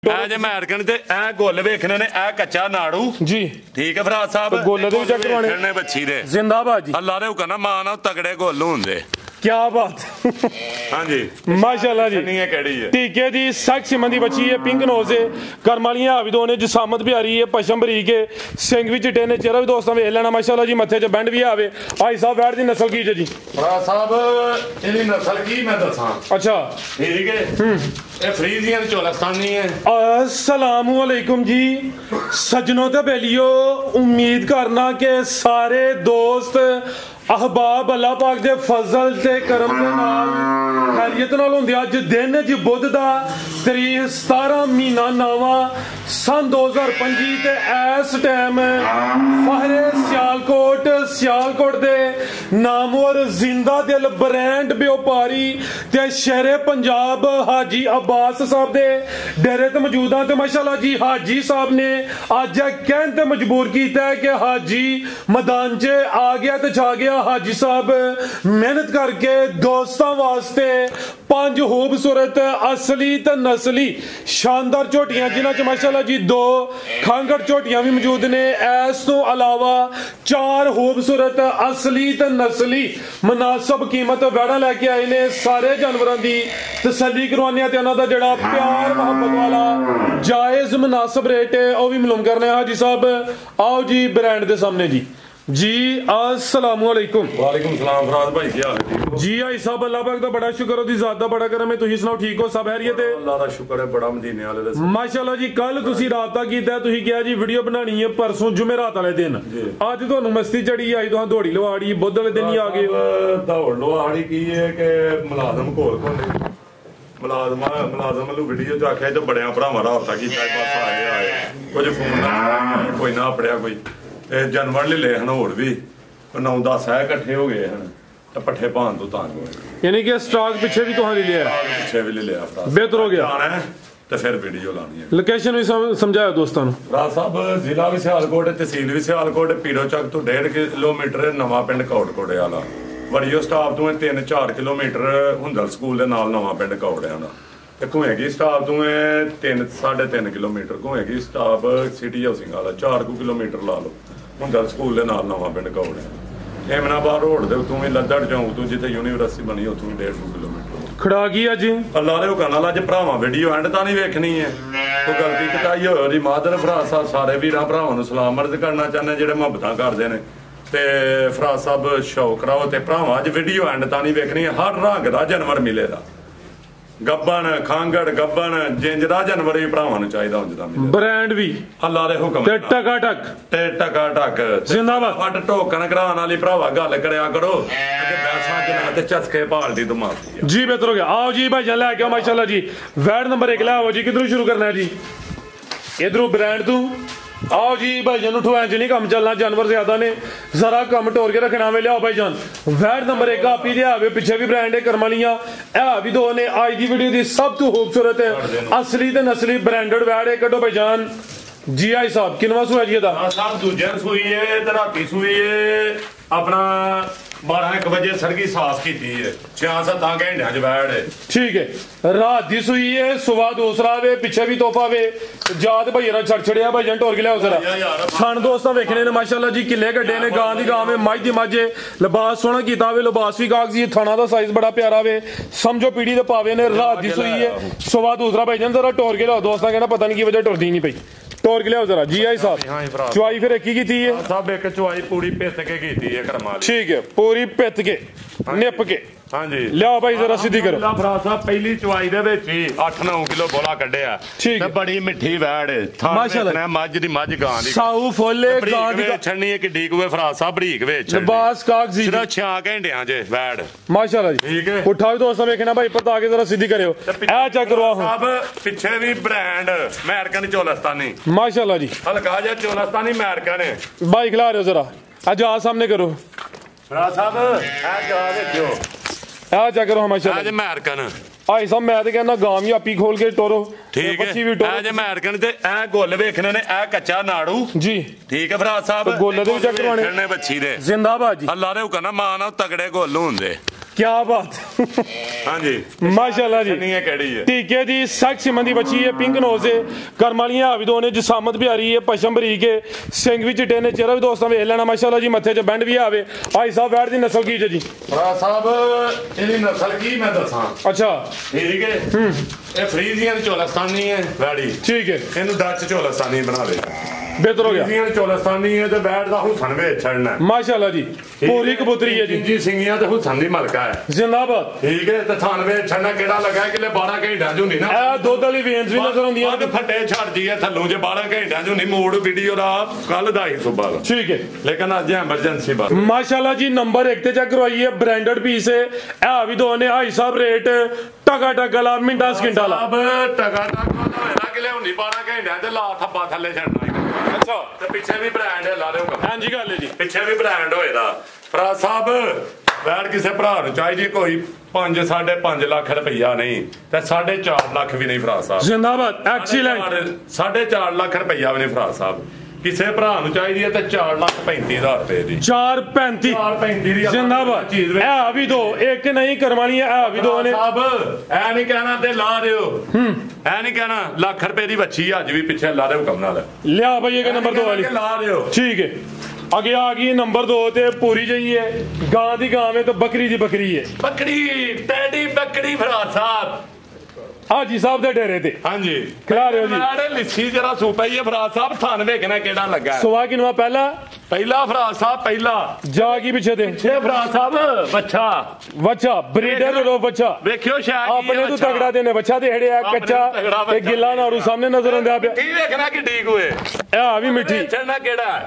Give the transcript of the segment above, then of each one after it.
ਜੇ ਅਮਰੀਕਨ ਤੇ ਐ ਗੁੱਲ ਵੇਖਣੇ ਨੇ ਐ ਕੱਚਾ ਨਾੜੂ ਜੀ ਠੀਕ ਹੈ ਫਰਾਦ ਸਾਹਿਬ ਗੁੱਲ ਦੇ ਵੀ ਚੈੱਕ ਕਰਵਾਣੇ ਨੇ ਬੱਚੀ ਦੇ ਜ਼ਿੰਦਾਬਾਦ ਜੀ ਅੱਲਾ ਦੇ ਹੁਕਮ ਨਾਲ ਮਾਂ ਨਾਲ ਤਗੜੇ ਗੁੱਲ ਹੁੰਦੇ क्या बात हाँ जी माशाल्लाह जी है ठीक है जी सख्त सिमन दी बच्ची है पिंक नोज है करमालियां हाविदो ने जिसामत भी आ रही है पशम बरीक है सिंग भी चिट्टे ने चेहरा भी दोस्तों वेख लेना माशाल्लाह जी मथे च बैंड भी आवे भाई साहब बैठ दी नस्ल की जी फराद साहब इहदी नस्ल की मैं दसां अच्छा ठीक है ये फ्रीजियन चोलस्तानी है अस्सलामु अलैकुम जी सज्जनों ते बेलियो उम्मीद करना के सारे दोस्त अहबाब अल्लाह पाक दे फजल ते करम दे नाल खैरियत नाल हुंदे अज दिन च बुध दा तरीक 17 महीना नवा सन 2025 ते इस टाइम फहरे सियालकोट दे नामवर जिंदा दिल ब्रांड व्यापारी ते शहरे पंजाब हाजी अब्बास साहब दे डेरे ते मौजूद हां ते माशाल्लाह जी हाजी साहब ने अज कहण ते मजबूर कीता है कि हाजी मैदान च आ गया ते छा गया हाजी साहब मेहनत करके दोस्तों वास्ते 5 खूबसूरत असली ते नस्ली शानदार झोटियां जिन्हां च माशाल्लाह जी 2 खांगड़ झोटियां भी मौजूद ने इस तो अलावा 4 खूबसूरत असली ते नस्ली मुनासिब कीमत वैड़ा लेके आए ने सारे जानवरों की तसल्ली करवाने ते उन्हां दा जेड़ा प्यार मोहब्बत वाला जायज मुनासिब रेट है वह भी मालूम करने हाजी साहब आओ जी ब्रांड के सामने जी अस्सलामु अलैकुम वालेकुम सलाम फराज भाई क्या हाल है जी भाई साहब अल्लाह पाक दा बड़ा शुक्र ओदी ज़ात दा बड़ा करम है तुसी सुनाओ ठीक हो सब खैरियत है अल्लाह दा शुक्र है बड़ा मदीने वाले दा माशाल्लाह जी कल तुसी राबता कीता तुसी कहा जी वीडियो बनानी है परसों जुमेरात वाले दिन अज तुहानू मस्ती चढ़ी आई तुहां दौड़ी लवाड़ी बुध वाले दिन ही आ गए दौड़ लवाड़ी की है कि मुलाजम कोल कोने मुलाजम ਨੂੰ ਵੀਡੀਓ ਚ ਆਖਿਆ ਤੇ ਬੜਿਆਂ ਭਰਾਵਾਂ ਦਾ ਹਫਤਾ ਕੀਤਾ ਬਸ ਆਏ ਕੁਝ ਫੋਨ ਨਾ ਕੋਈ ਨਾ ਪੜਿਆ ਕੋਈ ਇਹ ਜਾਨਵਰ ਲੈ ਲਏ ਹਨ ਹੋਰ ਵੀ 9-10 ਹੈ ਇਕੱਠੇ ਹੋ ਗਏ ਹਨ ਤੇ ਪੱਠੇ ਪਾਣ ਤੋਂ ਤਾਂ यानी कि स्टॉक पीछे भी तुहां ले लिया पीछे भी ले लिया बेहतर हो गया आना है ਤੇ ਫਿਰ ਵੀਡੀਓ ਲਾਣੀ ਹੈ ਲੋਕੇਸ਼ਨ ਵੀ ਸਮਝਾਇਆ ਦੋਸਤਾਂ ਨੂੰ ਰਾਜ ਸਾਹਿਬ ਜ਼ਿਲ੍ਹਾ ਵੀ ਸਿਆਲਕੋਟ ਤਹਿਸੀਲ ਵੀ ਸਿਆਲਕੋਟ ਪੀਰੋ ਚੱਕ ਤੋਂ 1.5 ਕਿਲੋਮੀਟਰ ਨਵਾਂ ਪਿੰਡ ਕੋਟਕੋੜੇ ਵਾਲਾ ਵੜੀਓ ਸਟਾਪ ਤੋਂ 3-4 ਕਿਲੋਮੀਟਰ ਹੁੰਦਲ ਸਕੂਲ ਦੇ ਨਾਲ ਨਵਾਂ ਪਿੰਡ ਕੌੜਿਆਂ ਦਾ ਤੇ ਘੁਏਗੀ ਸਟਾਪ ਤੋਂ 3.5 ਕਿਲੋਮੀਟਰ ਘੁਏਗੀ ਸਟਾਪ ਸਿਟੀ ਹਾਊਸਿੰਗ ਵਾਲਾ 4 ਕਿਲੋਮੀਟਰ ਲਾ ਲਓ ਹੁੰਦਲ ਸਕੂਲ ਦੇ ਨਾਲ ਨਵਾਂ ਪਿੰਡ ਕੌੜਿਆਂ ਐਮਨਾਬਾਦ ਰੋਡ ਦੇ ਉੱਤੋਂ ਵੀ ਲੱਦੜ ਚੌਂਕ ਤੋਂ ਜਿੱਥੇ ਯੂਨੀਵਰਸਿਟੀ ਬਣੀ ਉੱਥੋਂ 1.5 ਕਿਲੋਮੀਟਰ ਖੜਾ ਗਈ ਅੱਜ ਅੱਲਾ ਦੇ ਹੁਕਮ ਨਾਲ ਅੱਜ ਭਰਾਵਾਂ ਵੀਡੀਓ ਐਂਡ ਤਾਂ ਨਹੀਂ ਵੇਖਣੀ ਹੈ ਕੋਈ ਗਲਤੀ ਕਟਾਈ ਹੋਈ ਮਾਦਰ ਫਰਾਜ਼ ਸਾਹਿਬ ਸਾਰੇ ਵੀਰਾਂ ਭਰਾਵਾਂ ਨੂੰ ਸਲਾਮ ਅਰਜ਼ ਕਰਨਾ ਚਾਹੁੰਦੇ ਜਿਹੜੇ ਮੁਹੱਬਤਾਂ ਕਰਦੇ ਨੇ ਤੇ ਫਰਾਜ਼ ਸਾਹਿਬ ਸ਼ੌਕ ਰਾਓ ਤੇ ਭਰਾਵਾਂ ਅੱਜ ਵੀਡੀਓ ਐਂਡ ਤਾਂ ਨਹੀਂ ਵੇਖਣੀ ਹਰ ਰੰਗ ਦਾ ਜਾਨਵਰ ਮਿਲੇਗਾ ਗੱਬਣ ਖਾਂਗੜ ਗੱਬਣ ਜਿੰਜ ਦਾ ਜਾਨਵਰ ਵੀ ਭਰਾਵਾਂ ਨੂੰ ਚਾਹੀਦਾ ਉਂਝ ਦਾ ਮਿਲੇ ਬ੍ਰਾਂਡ ਵੀ ਅੱਲਾ ਦੇ ਹੁਕਮ ਤੇ ਟਕਾ ਟਕ ਜ਼ਿੰਦਾਬਾਦ ਵੱਡ ਟੋਕਣ ਕਰਾਉਣ ਵਾਲੀ ਭਰਾਵਾ ਗੱਲ ਕਰਿਆ ਕਰੋ ਕਿ ਬੈਸਾਂ ਜਨਾ ਤੇ ਚਸਕੇ ਭਾਲਦੀ ਦਿਮਾਗ जी बेहतर हो गया आओ जी भाई चल लेके आओ माशाल्लाह जी वैट नंबर 1 लाओ जी किधरों शुरू करना है जी इधरों ब्रांड तू आओ जी भाई जान उठो इंज नहीं कम चलना जानवर ज्यादा ने जरा कम टोर के रखना वे लियाओ भाई जान वैट नंबर 1 आपी दे आवे पीछे भी ब्रांड है करमालियां ए भी दो ने आज दी वीडियो दी सब तो खूबसूरत है असली ते नस्ली ब्रांडेड वैट है कटो भाई जान जी आई साहब किनवा सुआ जी दा साहब दूजे सूई है ते राती सूई है अपना 12-1 ਵਜੇ ਸਰਗੀ ਸਾਫ ਕੀਤੀ ਹੈ 6-7 ਘੰਟਿਆਂ ਚ ਬੈਠ ਠੀਕ ਹੈ ਰਾਤ ਦੀ ਸੂਈ ਹੈ ਸੁਬਾ ਦੂਸਰਾ ਵੇ ਪਿੱਛੇ ਵੀ ਤੋਹਫਾ ਵੇ ਜਾਤ ਭਈਆ ਛੜ ਛੜਿਆ ਭਾਈ ਜਨ ਟੋਰ ਕੇ ਲਿਆਓ ਜ਼ਰਾ ਖਾਨ ਦੋਸਤਾਂ ਵੇਖਣੇ ਨੇ ਮਾਸ਼ਾਅੱਲਾ ਜੀ ਕਿੱਲੇ ਗੱਡੇ ਨੇ ਗਾਂ ਦੀ ਗਾਂ ਵੇ ਮੱਝ ਦੀ ਮੱਝ ਲਿਬਾਸ ਸੋਹਣਾ ਕੀਤਾ ਵੇ ਲਿਬਾਸ ਵੀ ਕਾਗਜ਼ੀ ਥਾਣਾ ਦਾ ਸਾਈਜ਼ ਬੜਾ ਪਿਆਰਾ ਵੇ ਸਮਝੋ ਪੀੜੀ ਦੇ ਪਾਵੇ ਨੇ ਰਾਤ ਦੀ ਸੂਈ ਹੈ ਸੁਬਾ ਦੂਸਰਾ ਭਾਈ ਜਨ ਜ਼ਰਾ ਟੋਰ ਕੇ ਲਿਆਓ ਦੋਸਤਾਂ ਕਹਿੰਦਾ ਪਤਾ ਨਹੀਂ ਕੀ ਵਜ੍ਹਾ ਟੁਰਦੀ ਨਹੀਂ ਪਈ ਤੋਰ ਕੇ ਲਿਆਓ ਜ਼ਰਾ ਜੀ ਆਈ ਸਾਹਿਬ ਚੁਆਈ ਫਿਰ ਕੀ ਕੀਤੀ ਹੈ ਸਾਹਿਬ ਇੱਕ ਚੁਆਈ ਪੂਰੀ ਪਿੱਤ ਕੇ ਕੀਤੀ ਹੈ ਕਰਮਾਲੀ ਠੀਕ ਹੈ ਪੂਰੀ ਪਿੱਤ ਕੇ ਨਿਪ ਕੇ ਹਾਂਜੀ ਲਿਆਓ ਭਾਈ ਜ਼ਰਾ ਸਿੱਧੀ ਕਰੋ ਫਰਾਜ਼ ਸਾਹਿਬ ਪਹਿਲੀ ਚੁਆਈ ਦੇ ਵਿੱਚ ਹੀ 8-9 ਕਿਲੋ ਬੋਲਾ ਕੱਢਿਆ ਤੇ ਬੜੀ ਮਿੱਠੀ ਵੈੜ ਮਾਸ਼ਾਅੱਲਾ ਮੱਝ ਦੀ ਮੱਝ ਗਾਂ ਦੀ ਸਾਊ ਫੁੱਲੇ ਗਾਂ ਦੀ ਛੜਨੀ ਹੈ ਕਿੱਡੀ ਕੁ ਫਰਾਜ਼ ਸਾਹਿਬ ਬਰੀਕ ਵਿੱਚ ਲਿਬਾਸ ਕਾਗਜ਼ੀ ਸਿਰਫ 6 ਘੰਟਿਆਂ ਚ ਵੈੜ ਮਾਸ਼ਾਅੱਲਾ ਜੀ ਠੀਕ ਹੈ ਉਠਾਓ ਦੋਸਤਾਂ ਵੇਖਣਾ ਭਾਈ ਪਤਾ ਕੇ ਜ਼ਰਾ ਸਿੱਧੀ ਕਰਿਓ ਇਹ ਚੈੱਕ ਕਰਵਾਓ ਸਾਹਿਬ ਪਿੱਛੇ ਵੀ ਬ੍ਰਾਂਡ ਅਮਰੀਕਨ ਚੋਲਸਤਾਨੀ ਮਾਸ਼ਾਅੱਲਾ ਜੀ ਹਲਕਾ ਜਿਹਾ ਚੋਲਸਤਾਨੀ ਅਮਰੀਕਨ ਹੈ भाई खिला रहे हो जरा आज आ सामने करो फराज साहब आ जा देखियो आ जा करो हमेशा आज अमेरिकन भाई साहब मैं तो कहना गांव ही आपी खोल के टोरो ठीक है आज अमेरिकन ते ए गुल वेखने ने ए कच्चा नाड़ू जी ठीक है फराज साहब गुल दे चेक करवाने बच्ची दे जिंदाबाद जी अल्लाह दे हुकम ना मां ना तगड़े गुल हुंदे क्या बात हाँ जी माशाल्लाह जी नहीं है केड़ी है ठीक है जी सख सिमन दी बच्ची है पिंक नोज है करमालियां भी दो ने जसामत भी आ रही है पशम बरीक है सिंग भी चिट्टे ने चेहरा भी दोस्तों वेख लेना माशाल्लाह जी मथे च बैंड भी आवे भाई साहब बैठ दी नस्ल की जी भरा साहब इहदी नस्ल की मैं दसां अच्छा ठीक है ये फ्रीजियन चोलस्तानी है वैड़ी ठीक है इहनू डच चोलस्तानी बना दे बेहतर हो गया फ्रीजियन चोलस्तानी है ते बैठ दा हुसन वे छड़ना माशाल्लाह जी पूरी कबूतरी है जी जी सिंगियां ते हुसन दी मलका है जिंदाबाद ठीक है ते थान वे छड़ना केड़ा लगा है कि 12 घंटा जो नहीं ना ए दुध वाली वेन्स भी नजर आਉਂਦੀਆਂ ने फटे छड़ दी है थल्लों जे 12 घंटा जो नहीं मूड वीडियो दा कल दा ही सुबह दा ठीक है लेकिन आज एमरजेंसी बात माशाल्लाह जी नंबर 1 ते चेक करवाई है ब्रांडेड पीस है ए भी दो ने हाई साहब रेट टका टका ला मिंटा सकिंटा ला अब टका टका दा होना कि ले 12 घंटा ते ला थप्पा थल्ले छड़ना अच्छा ਤੇ ਪਿੱਛੇ ਵੀ ਬ੍ਰਾਂਡ ਹੈ ਲਾ ਦਿਓ हाँ जी गल है जी ਪਿੱਛੇ ਵੀ ਬ੍ਰਾਂਡ ਹੋਏਦਾ ਫਰਾ ਸਾਹਿਬ ਬੈਠ ਕਿਸੇ ਭਰਾ ਨੂੰ ਚਾਹੀਦੀ ਕੋਈ 5.5 ਲੱਖ ਰੁਪਈਆ ਨਹੀਂ ਤੇ 4.5 ਲੱਖ ਵੀ ਨਹੀਂ ਫਰਾ ਸਾਹਿਬ जिंदाबाद एक्सीलेंट 4.5 ਲੱਖ ਰੁਪਈਆ ਵੀ ਨਹੀਂ ਫਰਾ ਸਾਹਿਬ ਕਿਸੇ ਭਰਾ ਨੂੰ ਚਾਹੀਦੀ ਹੈ ਤੇ 4,35,000 ਰੁਪਏ ਦੀ 4.35 4.35 ਦੀ जिंदाबाद ਚੀਜ਼ ਵੇ ए भी दो एक नहीं करवानी है ए भी दो ने ਸਾਹਿਬ ਐ ਨਹੀਂ ਕਹਿਣਾ ਤੇ ਲਾ ਦਿਓ ਐ ਨਹੀਂ ਕਹਿਣਾ ਲੱਖ ਰੁਪਏ ਦੀ ਬੱਚੀ ਅੱਜ ਵੀ ਪਿੱਛੇ ਲਾ ਦਿਓ ਹੁਕਮ ਨਾਲ लिया भैया के नंबर 2 वाली ਲਾ ਦਿਓ ठीक है आगे आ गई नंबर 2 ते पूरी जही है गां दी गां में तो बकरी दी बकरी है ਬੱਕਰੀ ਟੈਡੀ ਬੱਕਰੀ ਫਰਾ ਸਾਹਿਬ हाजी साहब दे डेरे ते ਹਾਂਜੀ खिला रहे हो जी ਨਾੜੇ ਲਿੱਸੀ ਜਰਾ ਸੂਪਾ ਹੀ ਹੈ ਫਰਾਦ ਸਾਹਿਬ ਥਾਨ ਵੇਖਣਾ ਕਿਹੜਾ ਲੱਗਾ ਹੈ। सुवा किनवा पहला ਪਹਿਲਾ ਫਰਾਦ ਸਾਹਿਬ ਪਹਿਲਾ जागी पीछे दे ਛੇ ਫਰਾਦ ਸਾਹਿਬ ਬੱਚਾ बच्चा ब्रीडर और बच्चा ਵੇਖਿਓ ਸ਼ਾਇਦ अपने तो तगड़ा देने बच्चा दे हेड़िया अपने कच्चा तो तगड़ा ते बच्चा। गिल्ला नाड़ू सामने नजर आंदा पे ਕੀ ਵੇਖਣਾ ਕਿ ਠੀਕ ਹੋਏ ए आ भी मिठी ਵੇਖਣਾ ਕਿਹੜਾ ਹੈ?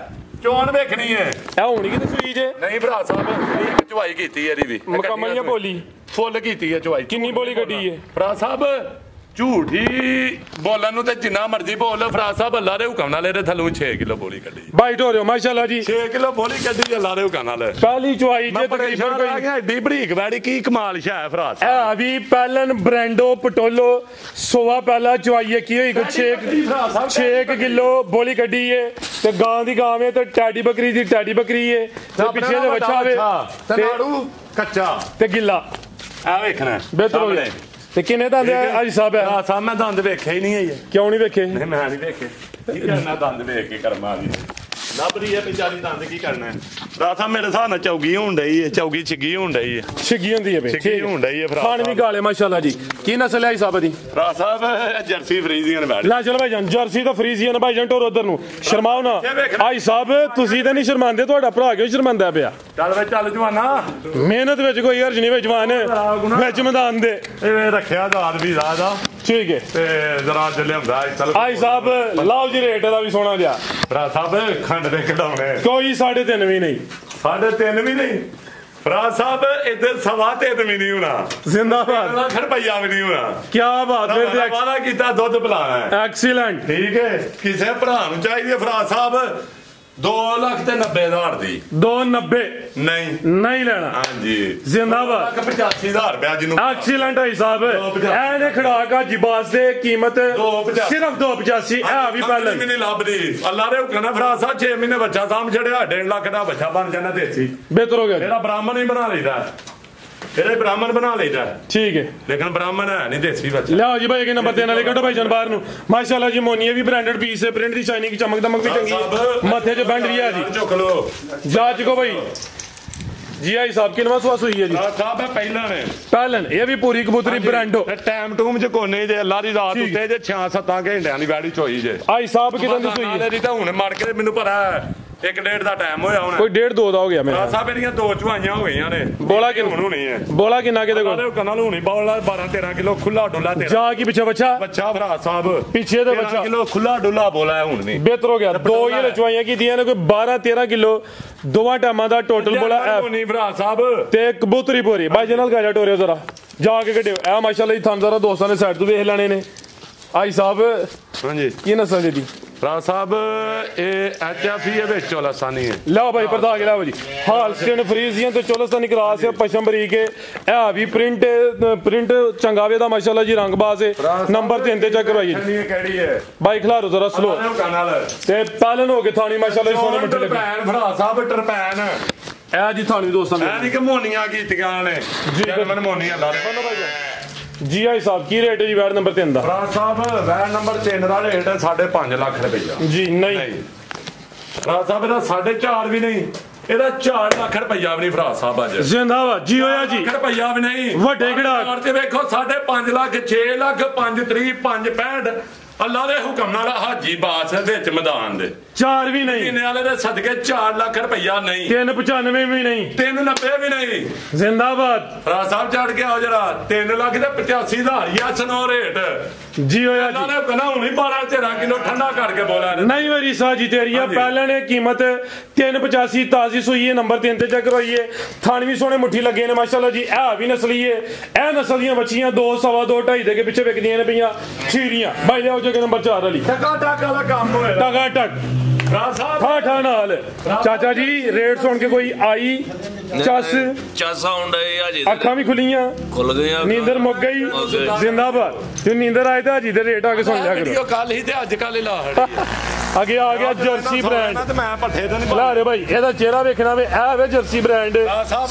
ਚੋਣ ਵੇਖਣੀ ਹੈ ए होनी कि सुई जे ਨਹੀਂ ਫਰਾਦ ਸਾਹਿਬ ਇੱਕ ਚੁਆਈ ਕੀਤੀ ਹੈ ਇਹਦੀ ਵੀ मुकम्मल या बोली ਫੁੱਲ ਕੀਤੀ ਹੈ ਚੁਆਈ किन्नी बोली कड्डी है ਫਰਾਦ ਸਾਹਿਬ ਝੂਠੀ ਬੋਲਣ ਨੂੰ ਤੇ ਜਿੰਨਾ ਮਰਜ਼ੀ ਬੋਲ ਫਰਾਦ ਸਾਹਿਬ ਅੱਲਾ ਦੇ ਹੁਕਮ ਨਾਲ ਇਹਦੇ ਥੱਲੋਂ 6 ਕਿਲੋ ਬੋਲੀ ਕੱਢੀ बाइट हो रहे हो माशाल्लाह जी 6 ਕਿਲੋ ਬੋਲੀ ਕੱਢੀ ਅੱਲਾ ਦੇ ਹੁਕਮ ਨਾਲ पहली चुवाई ਮੈਂ जे ਪਰੇਸ਼ਾਨ तकरीबन ਆ कोई ਗਿਆ ਏਡੀ ਬਰੀਕ ਵੈੜੀ ਕੀ ਕਮਾਲ ਸ਼ਾ ਹੈ ਫਰਾਦ ਸਾਹਿਬ ए भी पैलन ब्रांडो पटोलो सोवा पहला चुवाई की हुई कुछ 6 किलो बोली कड्डी है ते गां दी गां में ते टैडी बकरी दी टैडी बकरी है ते पीछे दे बच्चा वे ਤੇ ਨਾੜੂ ਕੱਚਾ ते गिल्ला ਆ ਵੇਖਣਾ बेहतर हो गया ते किन्ने दंद हाजी साहब है ਆ ਸਾਹਿਬ ਮੈਂ ਦੰਦ ਵੇਖੇ ਹੀ ਨਹੀਂ ਹੈ क्यों नहीं वेखे ਨਹੀਂ ਮੈਂ ਨਹੀਂ ਵੇਖੇ ਕੀ ਕਰਨਾ ਦੰਦ ਵੇਖ ਕੇ ਕਰਮਾ ਦੀ ਲੱਭ ਰਹੀ ਹੈ ਵਿਚਾਰੀ ਦੰਦ ਕੀ ਕਰਨਾ ਹੈ ਰਾਤ ਮੇਰੇ ਹਿਸਾਬ ਨਾਲ ਚੌਗੀ ਹੋਣ ਡਈ ਹੈ ਚੌਗੀ ਛਿੱਗੀ ਹੋਣ ਡਈ ਹੈ छिगी होंदी है बे ਛਿੱਗੀ ਹੋਣ ਡਈ ਹੈ ਫਰਾ खान भी गाले माशाल्लाह जी की नस्ल है साहब दी ਫਰਾ ਸਾਹਿਬ ਜਰਸੀ ਫਰੀਜ਼ੀਅਨ ਬੈਠ ला चलो भाईजान जर्सी तो फ्रीजियन भाईजान टोर उधर नु शर्माओ ना भाई साहब तुसी ते नहीं शर्मांदे ਤੁਹਾਡਾ ਭਰਾ ਕਿਉਂ ਸ਼ਰਮੰਦਾ ਪਿਆ ਚੱਲ ਵੇ ਚੱਲ ਜਵਾਨਾ ਮਿਹਨਤ ਵਿੱਚ ਕੋਈ ਹਰਜ ਨਹੀਂ ਵਿੱਚ ਜਵਾਨ ਵਿੱਚ ਮੈਦਾਨ ਦੇ ਇਹ ਰੱਖਿਆ ਦਾਦ ਵੀ ਦਾ ਠੀਕ ਹੈ ਤੇ ਜ਼ਰਾ ਜ ਲਿਆਉਂਦਾ ਚੱਲ ਭਾਈ ਸਾਹਿਬ ਲਾਓ ਜੀ ਰੇਟ ਦਾ ਵੀ ਸੋਹਣਾ ਜਿਹਾ ਫਰਾ ਸਾਹਿਬ ਖੰਡ ਦੇ ਕਢਾਉਣੇ ਕੋਈ 3.5 ਵੀ ਨਹੀਂ 3.5 ਵੀ ਨਹੀਂ ਫਰਾ ਸਾਹਿਬ ਇੱਧਰ 3.5 ਵੀ ਨਹੀਂ ਹੋਣਾ ਜ਼ਿੰਦਾਬਾਦ ਲੱਖ ਰੁਪਈਆ ਵੀ ਨਹੀਂ ਹੋਣਾ ਕੀ ਬਾਤ ਫਿਰ ਤੇ ਵਾਦਾ ਕੀਤਾ ਦੁੱਧ ਪਿਲਾਣਾ ਹੈ ਐਕਸੀਲੈਂਟ ਠੀਕ ਹੈ ਕਿਸੇ ਭਰਾ ਨੂੰ ਚਾਹੀਦੀ ਹੈ ਫਰਾ ਸਾਹਿਬ 2,90,000 ਦੀ 290 ਨਹੀਂ ਨਹੀਂ ਲੈਣਾ ਹਾਂਜੀ ਜ਼ਿੰਦਾਬਾਦ 85,000 ਰੁਪਇਆ ਜਿਹਨੂੰ ਐਕਸੀਲੈਂਟ ਹੈ ਸਾਹਿਬ ਐਨੇ ਖੜਾ ਕਾ ਜਿਬਾਸ ਦੇ ਕੀਮਤ 285 ਸਿਰਫ 285 ਆ ਵੀ ਪਹਿਲਾਂ ਵੀ ਨਹੀਂ ਲੱਭਦੀ ਅੱਲਾ ਦੇ ਹੁਕਮ ਨਾਲ ਫਰਾ ਸਾਹਿਬ 6 ਮਹੀਨੇ ਬੱਚਾ ਸਾਂਭ ਛੜਿਆ 1.5 ਲੱਖ ਦਾ ਬੱਚਾ ਬਣ ਜਾਣਾ ਦੇਸੀ ਬਿਹਤਰ ਹੋ ਗਿਆ ਇਹਦਾ ਬ੍ਰਾਹਮਣ ਹੀ ਬਣਾ ਲਈਦਾ ਇਹਦੇ ਬ੍ਰਾਹਮਣ ਬਣਾ ਲਈਦਾ ਠੀਕ ਹੈ ਲੇਕਿਨ ਬ੍ਰਾਹਮਣ ਹੈ ਨਹੀਂ ਦੇਸੀ ਬੱਚਾ ਲਿਆਓ ਜੀ ਭਾਈ ਕਿ ਨੰਬਰ 3 ਵਾਲੇ ਕੱਢੋ ਭਾਈ ਜਾਨ ਬਾਹਰ ਨੂੰ ਮਾਸ਼ਾਅੱਲਾ ਜੀ ਮੋਨੀਆ ਵੀ ਬ੍ਰਾਂਡਡ ਪੀਸ ਹੈ ਪ੍ਰਿੰਟ ਦੀ ਸ਼ਾਈਨਿੰਗ ਚਮਕ ਦਮਕ ਵੀ ਚੰਗੀ ਹੈ ਮੱਥੇ 'ਚ ਬੈਂਡ ਵੀ ਹੈ ਜੀ ਚੁੱਕ ਲੋ जांच को भाई जी आई साहब की नवास हुई है जी ਸਾਹਿਬ ਪਹਿਲਾਂ ਨੇ पहलन ये भी पूरी कबूतरी ब्रांडो ਟਾਈਮ ਟੂਮ ਚ ਕੋਨੇ ਜੇ ਅੱਲਾ ਦੀ ਰਾਤ ਉੱਤੇ ਜੇ 6-7 ਘੰਟਿਆਂ ਦੀ ਵੈੜੀ ਚੋਈ ਜੇ आई साहब कितने दी सुई है ਦੀ ਤਾਂ ਹੁਣ ਮਾਰ ਕੇ ਮੈਨੂੰ ਪਤਾ 1.5 ਦਾ ਟਾਈਮ ਹੋਇਆ ਹੁਣ कोई 1.5-2 ਦਾ ਹੋ ਗਿਆ ਮੇਰਾ ਸਾਹਿਬ ਇਹਦੀਆਂ 2 ਚੁਆਈਆਂ ਹੋ ਗਈਆਂ ਨੇ बोला कि ਹੁਣ ਹੋਣੀ ਹੈ बोला कि ना के देखो ਨਾਲੇ ਕਨਾਲ ਹੋਣੀ ਬੋਲਾ 12-13 ਕਿਲੋ ਖੁੱਲਾ ਡੁੱਲਾ ਤੇਰਾ जा की पीछे बच्चा ਬੱਚਾ ਭਰਾ ਸਾਹਿਬ पीछे तो बच्चा ਕਿਲੋ ਖੁੱਲਾ ਡੁੱਲਾ ਬੋਲਾ ਹੈ ਹੁਣ ਨਹੀਂ बेहतर हो गया दो ये रचवाइयां की दिया ने कोई 12-13 किलो दोवां टाइमां दा टोटल बोला ਨਹੀਂ ਭਰਾ ਸਾਹਿਬ ते कबूतरी पूरी भाई जनाल गाजा टोरियो जरा जाके कड्डियो ए माशाल्लाह जी थान जरा दोस्तां ने साइड तो वेख लेने ने आई साहब ਹਾਂਜੀ की नस्ल दी ਭਰਾ ਸਾਹਿਬ ਇਹ ਐਚਐਫਈ ਦੇ ਵਿੱਚ ਚੋਲਾਸਾਨੀ ਹੈ लो भाई पर्दा के लाओ जी हालस्टेन फ्रीजियन तो चोलस्तानी क्रास है पशम बरीक है ए भी प्रिंट चंगावे दा माशाल्लाह जी रंगबाज है नंबर 3 ते चेक करवाइए ਨਹੀਂ ਕਿਹੜੀ ਹੈ भाई खिलारो जरा स्लो ਕਨਾਲ ते पालन हो के थानी माशाल्लाह जी सोने मिठे लगे ਟਰਪੈਨ ਭਰਾ ਸਾਹਿਬ ਟਰਪੈਨ ਇਹ ਜੀ ਤੁਹਾਨੂੰ ਦੋਸਤਾਂ ਐ ਨਹੀਂ ਕਿ ਮੋਨੀਆਂ ਕੀਤੀਆਂ ਨੇ ਜਰਮਨ ਮੋਨੀਆਂ ਲਾ ਜੀ ਆਈ ਸਾਹਿਬ ਕੀ ਰੇਟ ਹੈ ਜੀ ਵੈਟ ਨੰਬਰ 3 ਦਾ? ਫਰਾਜ ਸਾਹਿਬ ਵੈਟ ਨੰਬਰ 3 ਦਾ ਰੇਟ ਹੈ 5.5 ਲੱਖ ਰੁਪਈਆ ਜੀ। ਨਹੀਂ ਫਰਾਜ ਸਾਹਿਬ ਇਹਦਾ 4.5 ਵੀ ਨਹੀਂ, ਇਹਦਾ 4 ਲੱਖ ਰੁਪਈਆ ਵੀ ਨਹੀਂ ਫਰਾਜ ਸਾਹਿਬ ਅੱਜ ਜ਼ਿੰਦਾਬਾਦ ਜੀ ਹੋਇਆ ਜੀ। ਰੁਪਈਆ ਵੀ ਨਹੀਂ ਵੱਡੇ ਖਿਡਾਰ ਤੇ ਵੇਖੋ 5.5 ਲੱਖ 6 ਲੱਖ 5 30 5 65 ਅੱਲਾ ਦੇ ਹੁਕਮ ਨਾਲ ਹਾਜੀ ਬਾਸ ਵਿੱਚ ਮੈਦਾਨ ਦੇ 4 ਵੀ ਨਹੀਂ, ਇਹਨੇ ਵਾਲੇ ਦੇ ਸਦਕੇ 4 ਲੱਖ ਰੁਪਈਆ ਨਹੀਂ, 395 ਵੀ ਨਹੀਂ, 390 ਵੀ ਨਹੀਂ। ਜ਼ਿੰਦਾਬਾਦ ਫਰਾਜ ਸਾਹਿਬ ਚੜ ਕੇ ਆਓ ਜਰਾ 3 ਲੱਖ ਤੇ 85,000 ਯਸ ਨੋ ਰੇਟ ਜੀ ਹੋਇਆ ਅੱਲਾ ਜੀ। ਨੇ ਕਹਿੰਦਾ ਹੁਣੀ 12 13 ਕਿਲੋ ਠੰਡਾ ਕਰਕੇ ਬੋਲਿਆ ਨਹੀਂ ਮੇਰੀ ਸਾਜੀ ਤੇਰੀ ਆ। ਪਹਿਲਾਂ ਨੇ ਕੀਮਤ 385 ਤਾਜ਼ੀ ਸੂਈ ਹੈ, ਨੰਬਰ 3 ਤੇ ਚੈੱਕ ਕਰਵਾਈਏ। ਥਣ ਵੀ ਸੋਹਣੇ ਮੁੱਠੀ ਲੱਗੇ ਨੇ ਮਾਸ਼ਾਅੱਲਾ ਜੀ। ਇਹ ਵੀ ਨਸਲੀ ਹੈ, ਇਹ ਨਸਲ ਦੀਆਂ ਬੱਚੀਆਂ 2 ਸਵਾ 2 2.5 ਦੇ ਕੇ ਪਿੱਛੇ ਵਿਕਦੀਆਂ ਨੇ ਪਈਆਂ ਖੀਰੀਆਂ। ਬਾਈ ਲਿਆਓ ਜਗ੍ਹਾ ਨੰਬਰ 4 ਵਾਲੀ ਟਕਾ ਟਕਾ ਦਾ ਕੰਮ ਹੋਇਆ ਟਗਾ ਟਕ ਫਰਾਜ ਸਾਹਿਬ ਠਾਠਾ ਨਾਲ। ਚਾਚਾ ਜੀ ਰੇਟ ਸੁਣ ਕੇ ਕੋਈ ਆਈ ਚੱਸ ਆਉਂਦਾ ਹਜੇ ਅੱਖਾਂ ਵੀ ਖੁੱਲੀਆਂ, ਖੁੱਲ ਗਈਆਂ, ਨੀਂਦਰ ਮੁੱਕ ਗਈ। ਜ਼ਿੰਦਾਬਾਦ। ਜੇ ਨੀਂਦਰ ਆਏ ਤਾਂ ਹਾਜੀ ਦੇ ਰੇਟ ਆ ਕੇ ਸੁਣ ਲਿਆ ਕਰੋ। ਵੀਡੀਓ ਕੱਲ ਹੀ ਤੇ ਅੱਜ ਕੱਲ ਹੀ ਲਾ ਹੜੀ ਅੱਗੇ ਆ ਗਿਆ ਜਰਸੀ ਬ੍ਰਾਂਡ। ਤੇ ਮੈਂ ਪੱਠੇ ਤੇ ਨਹੀਂ ਲਾ ਰੇ ਭਾਈ ਇਹਦਾ ਚਿਹਰਾ ਵੇਖਣਾ ਵੇ। ਇਹ ਵੇ ਜਰਸੀ ਬ੍ਰਾਂਡ।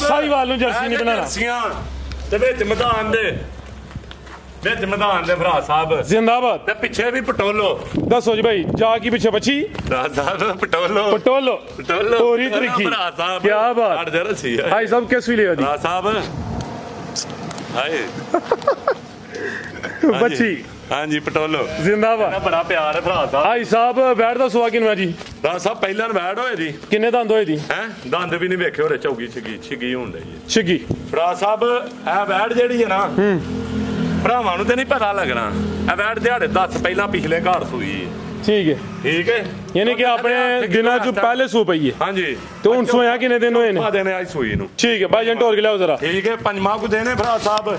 ਸਾਹੀਵਾਲ ਨੂੰ ਜਰਸੀ ਨਹੀਂ ਬਣਾਣਾ। ਜਰਸੀਆਂ ਤੇ ਵਿੱਚ ਮੈਦਾਨ ਦੇ ਫਰਾਜ ਸਾਹਿਬ ਜ਼ਿੰਦਾਬਾਦ। ਤੇ ਪਿੱਛੇ ਵੀ ਪਟੋਲੋ। ਦੱਸੋ ਜੀ ਭਾਈ ਜਾ ਕੀ ਪਿੱਛੇ ਬੱਚੀ ਫਰਾਜ ਸਾਹਿਬ ਪਟੋਲੋ ਪਟੋਲੋ ਪੂਰੀ ਤਰੀਕੀ। ਫਰਾਜ ਸਾਹਿਬ ਕੀ ਬਾਤ। ਅੜ ਜਰਸੀ ਭਾਈ ਸਾਹਿਬ ਕਿਸ ਵੀ ਲਿਆ ਦੀ ਫਰਾਜ ਸਾਹਿਬ ਹਾਏ ਬੱਚੀ। ਹਾਂਜੀ ਪਟੋਲੋ ਜ਼ਿੰਦਾਬਾਦ। ਬੜਾ ਪਿਆਰ ਹੈ ਫਰਾਜ ਸਾਹਿਬ। ਭਾਈ ਸਾਹਿਬ ਬੈਠ ਦਾ ਸੁਆ ਕਿਨੂੰ ਹੈ ਜੀ? ਫਰਾਜ ਸਾਹਿਬ ਪਹਿਲਾਂ ਵੈੜ ਹੋਏ ਦੀ ਕਿੰਨੇ ਦੰਦ ਹੋਏ ਦੀ? ਹੈ ਦੰਦ ਵੀ ਨਹੀਂ ਵੇਖੇ ਹੋਰੇ ਚੌਗੀ ਛਿਗੀ ਹੁੰਦੇ ਜੀ ਛਿੱਗੀ। ਫਰਾਜ ਸਾਹਿਬ ਇਹ ਵੈੜ ਜਿਹੜੀ ਹੈ ਨਾ ਭਰਾਵਾਂ ਨੂੰ ਤੇ ਨਹੀਂ ਪਤਾ ਲੱਗਣਾ। ਇਹ ਵੈੜ ਦਿਹਾੜੇ 10 ਪਹਿਲਾਂ ਪਿਛਲੇ ਘਰ ਸੂਈ ਠੀਕ ਹੈ ਠੀਕ ਹੈ ਯਾਨੀ ਕਿ ਆਪਣੇ ਦਿਨਾਂ ਚ ਪਹਿਲੇ ਸੂ ਪਈ ਹੈ। ਹਾਂਜੀ ਤੇ ਹੁਣ ਸੋਇਆ ਕਿੰਨੇ ਦਿਨ ਹੋਏ ਨੇ? ਪਾ ਦੇਣੇ ਅੱਜ ਸੂਈ ਨੂੰ ਠੀਕ ਹੈ ਭਾਈ ਜਨ ਢੋਲ ਕੇ ਲਿਆਓ ਜ਼ਰਾ। ਠੀਕ ਹੈ ਪੰਜਵਾਂ ਕੁ ਦੇਣੇ ਫਰਾਜ ਸਾਹਿਬ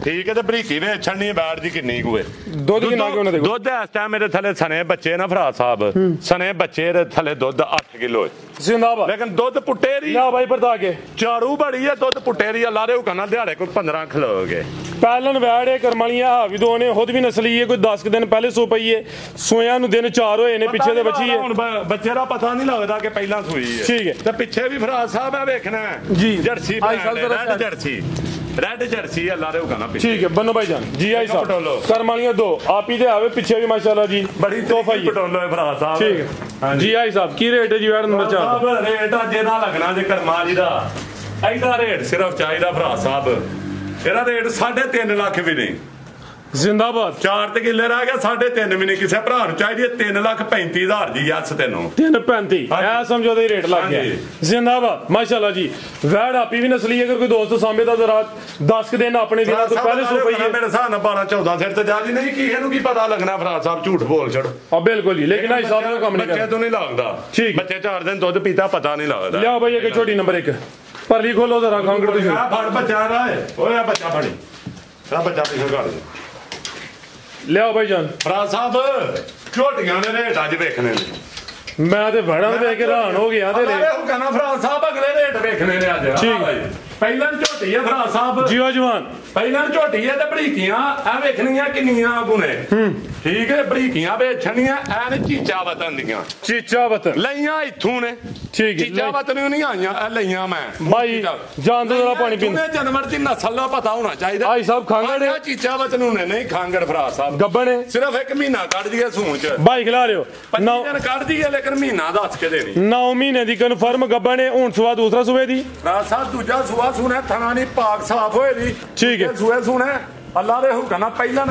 ਠੀਕ ਹੈ ਤੇ ਬਰੀਕੀ ਵੇਚ ਛੱਡਣੀ ਬੈੜ ਦੀ ਕਿੰਨੀ ਕੁ ਹੈ ਦੁੱਧ ਕਿੰਨਾ ਕਿ ਉਹਨਾਂ ਦੇ ਕੋਲ? ਦੁੱਧ ਇਸ ਟਾਈਮ ਮੇਰੇ ਥੱਲੇ ਸਨੇ ਬੱਚੇ ਨਾ ਫਰਾਜ ਸਾਹਿਬ ਸਨੇ ਬੱਚੇ ਦੇ ਥੱਲੇ ਦੁੱਧ 8 ਕਿਲੋ ਹੈ ਜ਼ਿੰਦਾਬਾਦ। ਲੇਕਿਨ ਦੁੱਧ ਪੁੱਟੇਰੀ ਲਿਆ ਭਾਈ ਪਰਤਾ ਕੇ ਚਾਰੂ ਬੜੀ ਹੈ ਦੁੱਧ ਪੁੱਟੇਰੀ ਅੱਲਾ ਦੇ ਹੁਕਮ ਨਾਲ ਦਿਹਾੜੇ ਕੋਈ 15 ਖਲੋਗੇ। ਪਹਿਲਨ ਵੈੜੇ ਕਰਮਾਲੀਆਂ ਹਾਵੀ ਦੋ ਨੇ ਖੁਦ ਵੀ ਨਸਲੀ ਹੈ। ਕੋਈ 10 ਦਿਨ ਪਹਿਲੇ ਸੂ ਪਈ ਹੈ। ਸੋਇਆਂ ਨੂੰ ਦਿਨ 4 ਹੋਏ ਨੇ ਪਿੱਛੇ ਦੇ ਬੱਚੀ ਹੈ। ਹੁਣ ਬੱਚੇ ਦਾ ਪਤਾ ਨਹੀਂ ਲੱਗਦਾ ਕਿ ਪਹਿਲਾਂ ਸੂਈ ਹੈ ਠੀਕ ਹੈ। ਤੇ ਪਿੱਛੇ ਵੀ ਫਰਾਜ ਸਾਹਿਬ ਹੈ ਵੇਖਣਾ ਜੀ। ਜਰਸੀ ਰੈਡ ਜਰਸੀ ਅੱਲਾ ਦੇ ਹੁਕਮ ਨਾਲ ਪਿੱਛੇ ਠੀਕ ਹੈ ਬੰਨੋ ਭਾਈ ਜਾਨ ਜੀ ਆਈ ਸਾਹਿਬ ਪਟੋਲੋ। ਕਰਮਾਲੀਆਂ 2 ਆਪ ਹੀ ਤੇ ਆਵੇ ਪਿੱਛੇ ਵੀ ਮਾਸ਼ਾਅੱਲਾ ਜੀ ਬੜੀ ਤੋਹਫਾ ਹੀ ਹੈ। ਪਟੋਲੋ ਹੈ ਫਰਾਜ ਸਾਹਿਬ ਠੀਕ ਹੈ ਜੀ ਆਈ ਸਾਹਿਬ ਕੀ ਰੇਟ ਹੈ ਜੀ ਵੈੜ ਨੰਬਰ 4? ਸਾਹਿਬ ਰੇਟ ਅੱਜ ਇਹਦਾ ਲੱਗਣਾ ਜੇ ਕਰਮਾਲੀ ਦਾ ਐਡਾ ਰੇਟ ਸਿਰਫ ਚਾਹੀਦਾ ਫਰਾਜ ਸਾਹਿਬ ਇਹਦਾ ਰੇਟ 3.5 ਲੱਖ ਵੀ ਨਹੀਂ। ਜ਼ਿੰਦਾਬਾਦ। 4 ਤੇ ਕਿੱਲੇ ਰਹਿ ਗਿਆ 3.5 ਵੀ ਨਹੀਂ। ਕਿਸੇ ਭਰਾ ਨੂੰ ਚਾਹੀਦੀ 3,35,000 ਦੀ ਯਸ ਤੈਨੂੰ 3.35 ਇਹ ਸਮਝੋ ਦਾ ਰੇਟ ਲੱਗ ਗਿਆ। ਜ਼ਿੰਦਾਬਾਦ ਮਾਸ਼ਾਅੱਲਾ ਜੀ। ਵੈੜ ਆਪੀ ਵੀ ਨਸਲੀ ਅਗਰ ਕੋਈ ਦੋਸਤ ਸਾਹਮਣੇ ਦਾ ਜ਼ਰਾ 10 ਦਿਨ ਆਪਣੇ ਦਿਨਾਂ ਤੋਂ ਪਹਿਲੇ ਸੂ ਪਈ ਹੈ। ਮੇਰੇ ਹਿਸਾਬ ਨਾਲ 12-14 ਸਿਰ ਤੇ ਜਾ ਜੀ ਨਹੀਂ ਕੀ ਇਹਨੂੰ ਕੀ ਪਤਾ ਲੱਗਣਾ ਫਰਾਜ ਸਾਹਿਬ ਝੂਠ ਬੋਲ ਛੜ ਆ ਬਿਲਕੁਲ ਹੀ ਲੇਕਿਨ ਆਈ ਸਾਹਿਬ ਨੂੰ ਕੰਮ ਨਹੀਂ ਬੱਚੇ ਕਰਦਾ। ਤੋਂ ਨਹੀਂ ਲੱਗਦਾ ਠੀਕ। ਬੱਚੇ 4 ਦਿਨ ਦੁੱਧ ਪੀਤਾ ਪਤਾ ਨਹੀਂ ਲੱਗਦਾ। ਲਿਆਓ ਭਾਈ ਇੱਕ ਛੋਟੀ ਨੰਬਰ 1 ਪਰਲੀ ਖੋਲੋ ਜ਼ਰਾ ਕਾਂਗੜ ਤੁਸੀਂ ਫੜ ਬੱਚਾ ਰਾਏ ਓਏ ਆ ਬੱਚਾ ਫੜੀ ਆ ਬੱਚਾ ਪਿੱਛੇ ਕਰ ਦੇ ਲਿਆਓ ਭਾਈ ਜਾਨ। ਫਰਾਜ ਸਾਹਿਬ ਝੋਟੀਆਂ ਦੇ ਰੇਟ ਅੱਜ ਵੇਖਣੇ ਨੇ। ਮੈਂ ਤੇ ਵੜਾਂ ਵੇਖ ਕੇ ਹੈਰਾਨ ਹੋ ਗਿਆ ਤੇ ਅਰੇ ਉਹ ਕਹਿੰਦਾ ਫਰਾਜ ਸਾਹਿਬ ਅਗਲੇ ਰੇਟ ਵੇਖਣੇ ਨੇ ਅੱਜ ਠੀਕ ਹੈ ਪਹਿਲਾਂ ਝੋਟੀ ਹੈ ਫਰਾਜ ਸਾਹਿਬ ਜੀਵਾ ਜਵਾਨ। ਪਹਿਲਾਂ ਝੋਟੀ ਹੈ ਤੇ ਬੜੀਕੀਆਂ ਆ ਵੇਖਣੀਆਂ ਕਿੰਨੀਆਂ ਗੁਨੇ ਠੀਕ ਹੈ ਬੜੀਕੀਆਂ ਵੇਚਣੀਆਂ ਐਨ ਚੀਚਾ ਵਤਨ ਦੀਆਂ ਚੀਚਾ ਵਤਨ ਲਈਆਂ ਇੱਥੋਂ ਨੇ ਠੀਕ ਹੈ। ਚੀਚਾ ਵਤਨ ਨੂੰ ਨਹੀਂ ਆਈਆਂ ਇਹ ਲਈਆਂ ਮੈਂ ਭਾਈ ਜਾਨ ਤੋਂ ਜ਼ਰਾ ਪਾਣੀ ਪੀਣ। ਜਾਨਵਰ ਦੀ ਨਸਲ ਦਾ ਪਤਾ ਹੋਣਾ ਚਾਹੀਦਾ। ਆਈ ਸਾਹਿਬ ਖਾਂਗੜ ਆਹ ਚੀਚਾ ਵਤਨ ਨੂੰ ਨੇ ਨਹੀਂ ਖਾਂਗੜ ਫਰਾਜ ਸਾਹਿਬ ਗੱਬਣ ਸਿਰਫ 1 ਮਹੀਨਾ ਕੱਢ ਦਈਏ ਸੂਣ ਚ ਭਾਈ ਖਿਲਾ ਰਿਓ 25 ਦਿਨ ਕੱਢ ਦਈਏ ਲੇਕਿਨ ਮਹੀਨਾ ਦੱਸ ਕੇ ਦੇਣੀ 9 ਮਹੀਨੇ ਦੀ ਕਨਫਰਮ ਗੱਬਣ ਹੈ। ਹੁਣ ਸਵਾ ਦੂਸਰਾ ਸੂਏ ਦੀ ਰਾਜ ਸਾਹਿਬ ਦੂਜਾ ਸੂਆ ਸੁਣਾ ਥਣਾ ਨਹੀਂ ਪਾਕ ਸਾਫ ਹੋਏ ਦੀ ਠੀਕ ਹੈ। ਸੂਏ ਸੁਣੇ ਅੱਲਾ ਦੇ ਹੁਕਮ ਨਾਲ ਪਹਿਲਾਂ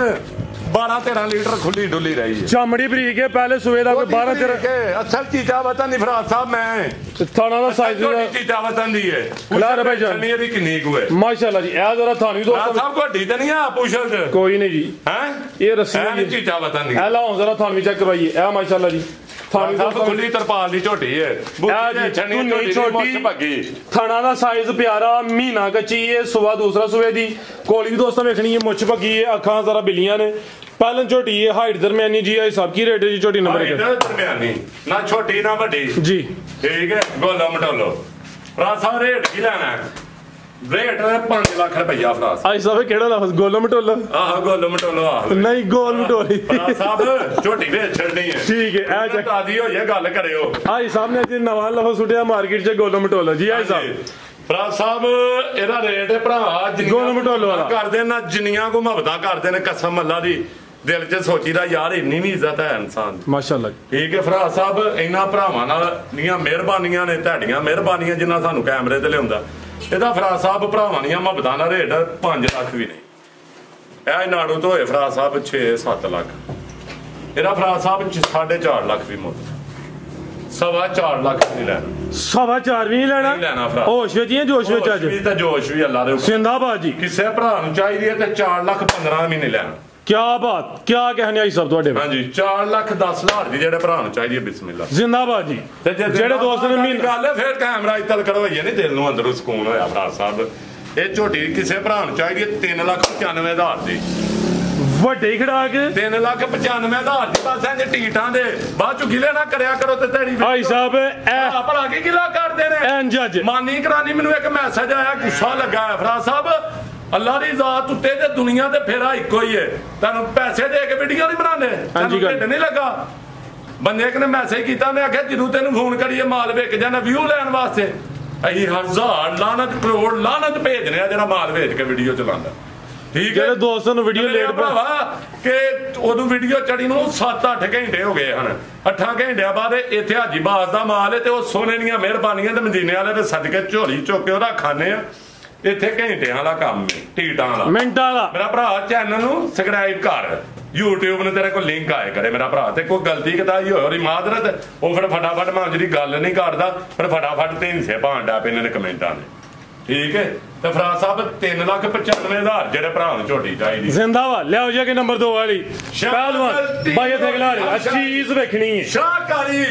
12-13 ਲੀਟਰ ਖੁੱਲੀ ਡੁੱਲੀ ਰਹੀ ਹੈ। ਚਮੜੀ ਬਰੀਕ ਹੈ ਪਹਿਲੇ ਸੂਏ ਦਾ ਕੋਈ 12-13 ਅਸਲ ਚੀਜ਼ਾ ਵਤਨ ਨਹੀਂ ਫਰਾਜ ਸਾਹਿਬ ਮੈਂ ਥਾਣਾ ਦਾ ਸਾਈਜ਼ ਚੀਜ਼ਾ ਵਤਨ ਦੀ ਹੈ ਖਿਲਾ ਰੇ ਭਾਈ ਜਾਨ ਇਹਦੀ ਕਿੰਨੀ ਕੁ ਹੈ ਮਾਸ਼ਾਅੱਲਾ ਜੀ ਇਹ ਜ਼ਰਾ ਥਾਣੀ ਰਾਜ ਦੋਸਤ ਸਾਹਿਬ ਕੋਡੀ ਤੇ ਨਹੀਂ ਆ ਪੁੱਛਲ ਚ ਕੋਈ ਨਹੀਂ ਜੀ ਹੈ ਇਹ ਰੱਸੀ ਇਹ ਚੀਜ਼ਾ ਵਤਨ ਦੀ ਇਹ ਲਾਓ ਜ਼ਰਾ ਥਾਣੀ ਚੈੱਕ ਕਰਵਾਈਏ ਇਹ ਮਾਸ਼ਾਅੱਲਾ ਜੀ ਥਾਣੀ ਸਾਹਿਬ ਦੋਸਤ ਖੁੱਲੀ ਤਰਪਾਲ ਦੀ ਝੋਟੀ ਹੈ ਛੋਟੀ ਭੱਗੀ ਥਾਣਾ ਦਾ ਸਾਈਜ਼ ਪਿਆਰਾ ਮਹੀਨਾ ਕੱਚੀ ਹੈ ਸਵਾ ਦੂਸਰਾ ਸੂਏ ਦੀ ਕੋਲੀ ਦੋਸਤਾਂ ਵੇਖਣੀ ਹੈ ਮੁੱਛ ਭੱਗੀ ਹੈ ਅੱਖਾਂ ਜ਼ਰਾ ਬਿੱਲੀਆਂ ਨੇ ਪਹਿਲਾਂ ਝੋਟੀ ਹੈ ਹਾਈਟ ਦਰਮਿਆਨੀ ਜੀ ਆਈ ਸਭ ਕੀ ਰੇਟ ਹੈ ਜੀ ਝੋਟੀ ਨੰਬਰ 1 ਦਰਮਿਆਨੀ ਨਾ ਛੋਟੀ ਨਾ ਵੱਡੀ ਜੀ ਠੀਕ ਹੈ ਗੋਲਾ ਮਟੋਲੋ ਰਾਜ ਸਾਹਿਬ ਰੇਟ ਕੀ ਲੈਣਾ ਰੇਟ 5 ਲੱਖ ਰੁਪਈਆ ਫਰਾਸ ਆਈ ਸਾਹਿਬ ਕਿਹੜਾ ਲਫ਼ਜ਼ ਗੋਲੋ ਮਟੋਲੋ ਆਹ ਗੋਲ ਮਟੋਲੋ ਆਹ ਨਹੀਂ ਗੋਲ ਮਟੋਲੀ ਫਰਾਸ ਸਾਹਿਬ ਝੋਟੀ ਵੇਚ ਛੱਡਣੀ ਹੈ ਠੀਕ ਹੈ ਇਹ ਚੱਕ ਤਾਦੀ ਹੋ ਜਾਏ ਗੱਲ ਕਰਿਓ ਆਈ ਸਾਹਿਬ ਨੇ ਅੱਜ ਨਵਾਂ ਲਫ਼ਜ਼ ਸੁੱਟਿਆ ਮਾਰਕੀਟ 'ਚ ਗੋਲੋ ਮਟੋਲੋ ਜੀ ਆਈ ਸਾਹਿਬ ਫਰਾਸ ਸਾਹਿਬ ਇਹਦਾ ਰੇਟ ਭਰਾ ਗੋਲ ਮਟੋਲੋ ਵਾਲਾ ਕਰਦੇ ਨਾ ਜਿੰਨੀਆਂ ਕੋ ਮੁਹੱਬਤਾਂ ਕਰਦੇ ਨੇ ਕਸਮ ਅੱਲਾ ਦੀ ਦਿਲ 'ਚ ਸੋਚੀਦਾ ਯਾਰ ਇੰਨੀ ਵੀ ਇੱਜ਼ਤ ਹੈ ਇਨਸਾਨ ਦੀ ਮਾਸ਼ਾਅੱਲਾ ਠੀਕ ਹੈ ਫਰਾਸ ਸਾਹਿਬ ਇਹਨਾਂ ਭਰਾਵਾਂ ਨਾਲ ਦੀਆਂ ਮਿਹਰਬਾਨੀਆਂ ਨੇ ਤੁਹਾਡੀਆਂ ਮਿਹਰਬਾਨੀਆਂ ਜਿੰਨਾ ਸਾਨੂੰ ਕੈਮਰੇ ਤੇ ਲਿਆਉਂਦਾ ਇਹਦਾ ਫਰਾਸ ਸਾਹਿਬ ਭਰਾਵਾਂ ਦੀਆਂ ਮੁਹੱਬਤਾਂ ਦਾ ਰੇਟ 5 ਲੱਖ ਵੀ ਨਹੀਂ ਇਹ ਨਾੜੂ ਤੋਂ ਹੋਏ ਫਰਾਸ ਸਾਹਿਬ 6-7 ਲੱਖ ਇਹਦਾ ਫਰਾਸ ਸਾਹਿਬ 4.5 ਲੱਖ ਵੀ ਮੁੱਲ 4.5 ਲੱਖ ਨਹੀਂ ਲੈਣਾ 4.5 ਵੀ ਨਹੀਂ ਲੈਣਾ ਨਹੀਂ ਲੈਣਾ ਭਰਾ ਹੋਸ਼ ਵਿੱਚ ਹੀ ਜੋਸ਼ ਵਿੱਚ ਅੱਜ ਵੀ ਤਾਂ ਜੋਸ਼ ਵੀ ਅੱਲਾ ਦੇ ਹੁਕਮ। ਜ਼ਿੰਦਾਬਾਦ ਜੀ ਕਿਸੇ ਭਰਾ ਨੂੰ ਚਾਹੀਦੀ ਹੈ ਤੇ 4 ਲੱਖ 15 ਵੀ ਨਹੀਂ ਲੈਣਾ क्या बात क्या कहने आई सब ਤੁਹਾਡੇ ਹਾਂਜੀ 4 ਲੱਖ 10 ਹਜ਼ਾਰ ਦੀ ਜਿਹੜੇ ਭਰਾ ਨੂੰ ਚਾਹੀਦੀ ਹੈ ਬਿਸਮਿਲ੍ਲਾ ਜ਼ਿੰਦਾਬਾਦ ਜੀ ਤੇ ਜਿਹੜੇ ਦੋਸਤ ਨੇ ਮਹੀਨੇ ਗੱਲ ਹੈ ਫਿਰ ਕੈਮਰਾ ਇਤਲ ਕਰਵਾਈਏ ਨਹੀਂ ਦਿਲ ਨੂੰ ਅੰਦਰੋਂ ਸਕੂਨ ਹੋਇਆ ਭਰਾ ਸਾਹਿਬ ਇਹ ਝੋਟੀ ਕਿਸੇ ਭਰਾ ਨੂੰ ਚਾਹੀਦੀ ਹੈ 3,95,000 ਦੀ ਵੱਡੇ ਖੜਾਕ 3,95,000 ਦੀ ਬਸ ਇੰਜ ਟੀਟਾਂ ਦੇ ਬਾਅਦ ਚ ਗਿਲੇ ਨਾ ਕਰਿਆ ਕਰੋ ਤੇ ਤੇਰੀ ਭਾਈ ਸਾਹਿਬ ਇਹ ਭਰਾ ਕੀ ਗਿਲਾ ਕਰਦੇ ਨੇ ਐਨ ਜੱਜ ਮਾਨੀ ਕਰਾਨੀ ਮੈਨੂੰ ਇੱਕ ਮੈਸੇਜ ਆਇਆ ਗੁੱਸਾ ਲੱਗਾ ਹੈ ਫਰਾ ਸਾਹਿਬ ਅੱਲਾ ਦੀ ਜ਼ਾਤ ਉੱਤੇ ਤੇ ਦੁਨੀਆ ਤੇ ਫੇਰਾ ਇੱਕੋ ਹੀ ਹੈ ਤੁਹਾਨੂੰ ਪੈਸੇ ਦੇ ਕੇ ਵੀਡੀਓ ਨਹੀਂ ਬਣਾਉਂਦੇ ਤੁਹਾਨੂੰ ਢਿੱਡ ਨਹੀਂ ਲੱਗਾ ਬੰਦੇ ਇੱਕ ਨੇ ਮੈਸੇਜ ਕੀਤਾ ਨੇ ਆਖਿਆ ਜਦੋਂ ਤੈਨੂੰ ਫੋਨ ਕਰੀਏ ਮਾਲ ਵੇਚ ਜਾਣਾ ਵਿਊ ਲੈਣ ਵਾਸਤੇ ਅਸੀਂ 1000 ਲਾਨਤ ਕਰੋੜ ਲਾਨਤ ਭੇਜਨੇ ਆ ਜਿਹੜਾ ਮਾਲ ਵੇਚ ਕੇ ਵੀਡੀਓ ਚਲਾਉਂਦਾ ਠੀਕ ਹੈ ਜਿਹੜੇ ਦੋਸਤਾਂ ਨੂੰ ਵੀਡੀਓ ਲੇਟ ਭਰਾਵਾ ਕਿ ਉਦੋਂ ਵੀਡੀਓ ਚੜੀ ਨੂੰ 7-8 ਘੰਟੇ ਹੋ ਗਏ ਹਨ 8 ਘੰਟਿਆਂ ਬਾਅਦ ਇੱਥੇ ਹਾਜੀ ਬਾਸ ਦਾ ਮਾਲ ਹੈ ਤੇ ਉਹ ਸੋਨੇ ਦੀਆਂ ਮਿਹਰਬਾਨੀਆਂ ਤੇ ਮਦੀਨੇ ਵਾਲੇ ਦੇ ਸਦਕੇ ਝੋਲੀ ਚੁੱਕ ਕੇ ਉਹਦਾ ਖਾਣੇ ਆ ਇੱਥੇ ਘੰਟਿਆਂ ਵਾਲਾ ਕੰਮ ਹੈ ਟੀਟਾਂ ਵਾਲਾ ਮਿੰਟਾਂ ਵਾਲਾ ਮੇਰਾ ਭਰਾ ਚੈਨਲ ਨੂੰ ਸਬਸਕ੍ਰਾਈਬ ਕਰ YouTube ਨੇ ਤੇਰੇ ਕੋਲ ਲਿੰਕ ਆਏ ਕਰੇ ਮੇਰਾ ਭਰਾ ਤੇ ਕੋਈ ਗਲਤੀ ਕਤਾਈ ਹੋਈ ਮਾਦਰਤ ਉਹ ਫਿਰ ਫਟਾਫਟ ਮੈਂ ਜਿਹੜੀ ਗੱਲ ਨਹੀਂ ਕਰਦਾ ਫਿਰ ਫਟਾਫਟ ਤੇ ਹਿੱਸੇ ਭਾਂਡਾ ਪੈਨੇ ਨੇ ਕਮੈਂਟਾਂ ਨੇ ਠੀਕ ਹੈ ਤੇ ਫਰਾ ਸਾਹਿਬ 3,95,000 ਜਿਹੜੇ ਭਰਾ ਨੂੰ ਝੋਟੀ ਚਾਹੀਦੀ ਜ਼ਿੰਦਾਬਾਦ ਲਿਆਓ ਜੀ ਕਿ ਨੰਬਰ 2 ਵਾਲੀ ਪਹਿਲਵਾਨ ਬਾਈ ਇੱਥੇ ਖਲਾ ਰਿਹਾ ਚੀਜ਼ ਵੇਖਣੀ ਹੈ ਸ਼ਾਹਕਾਰੀ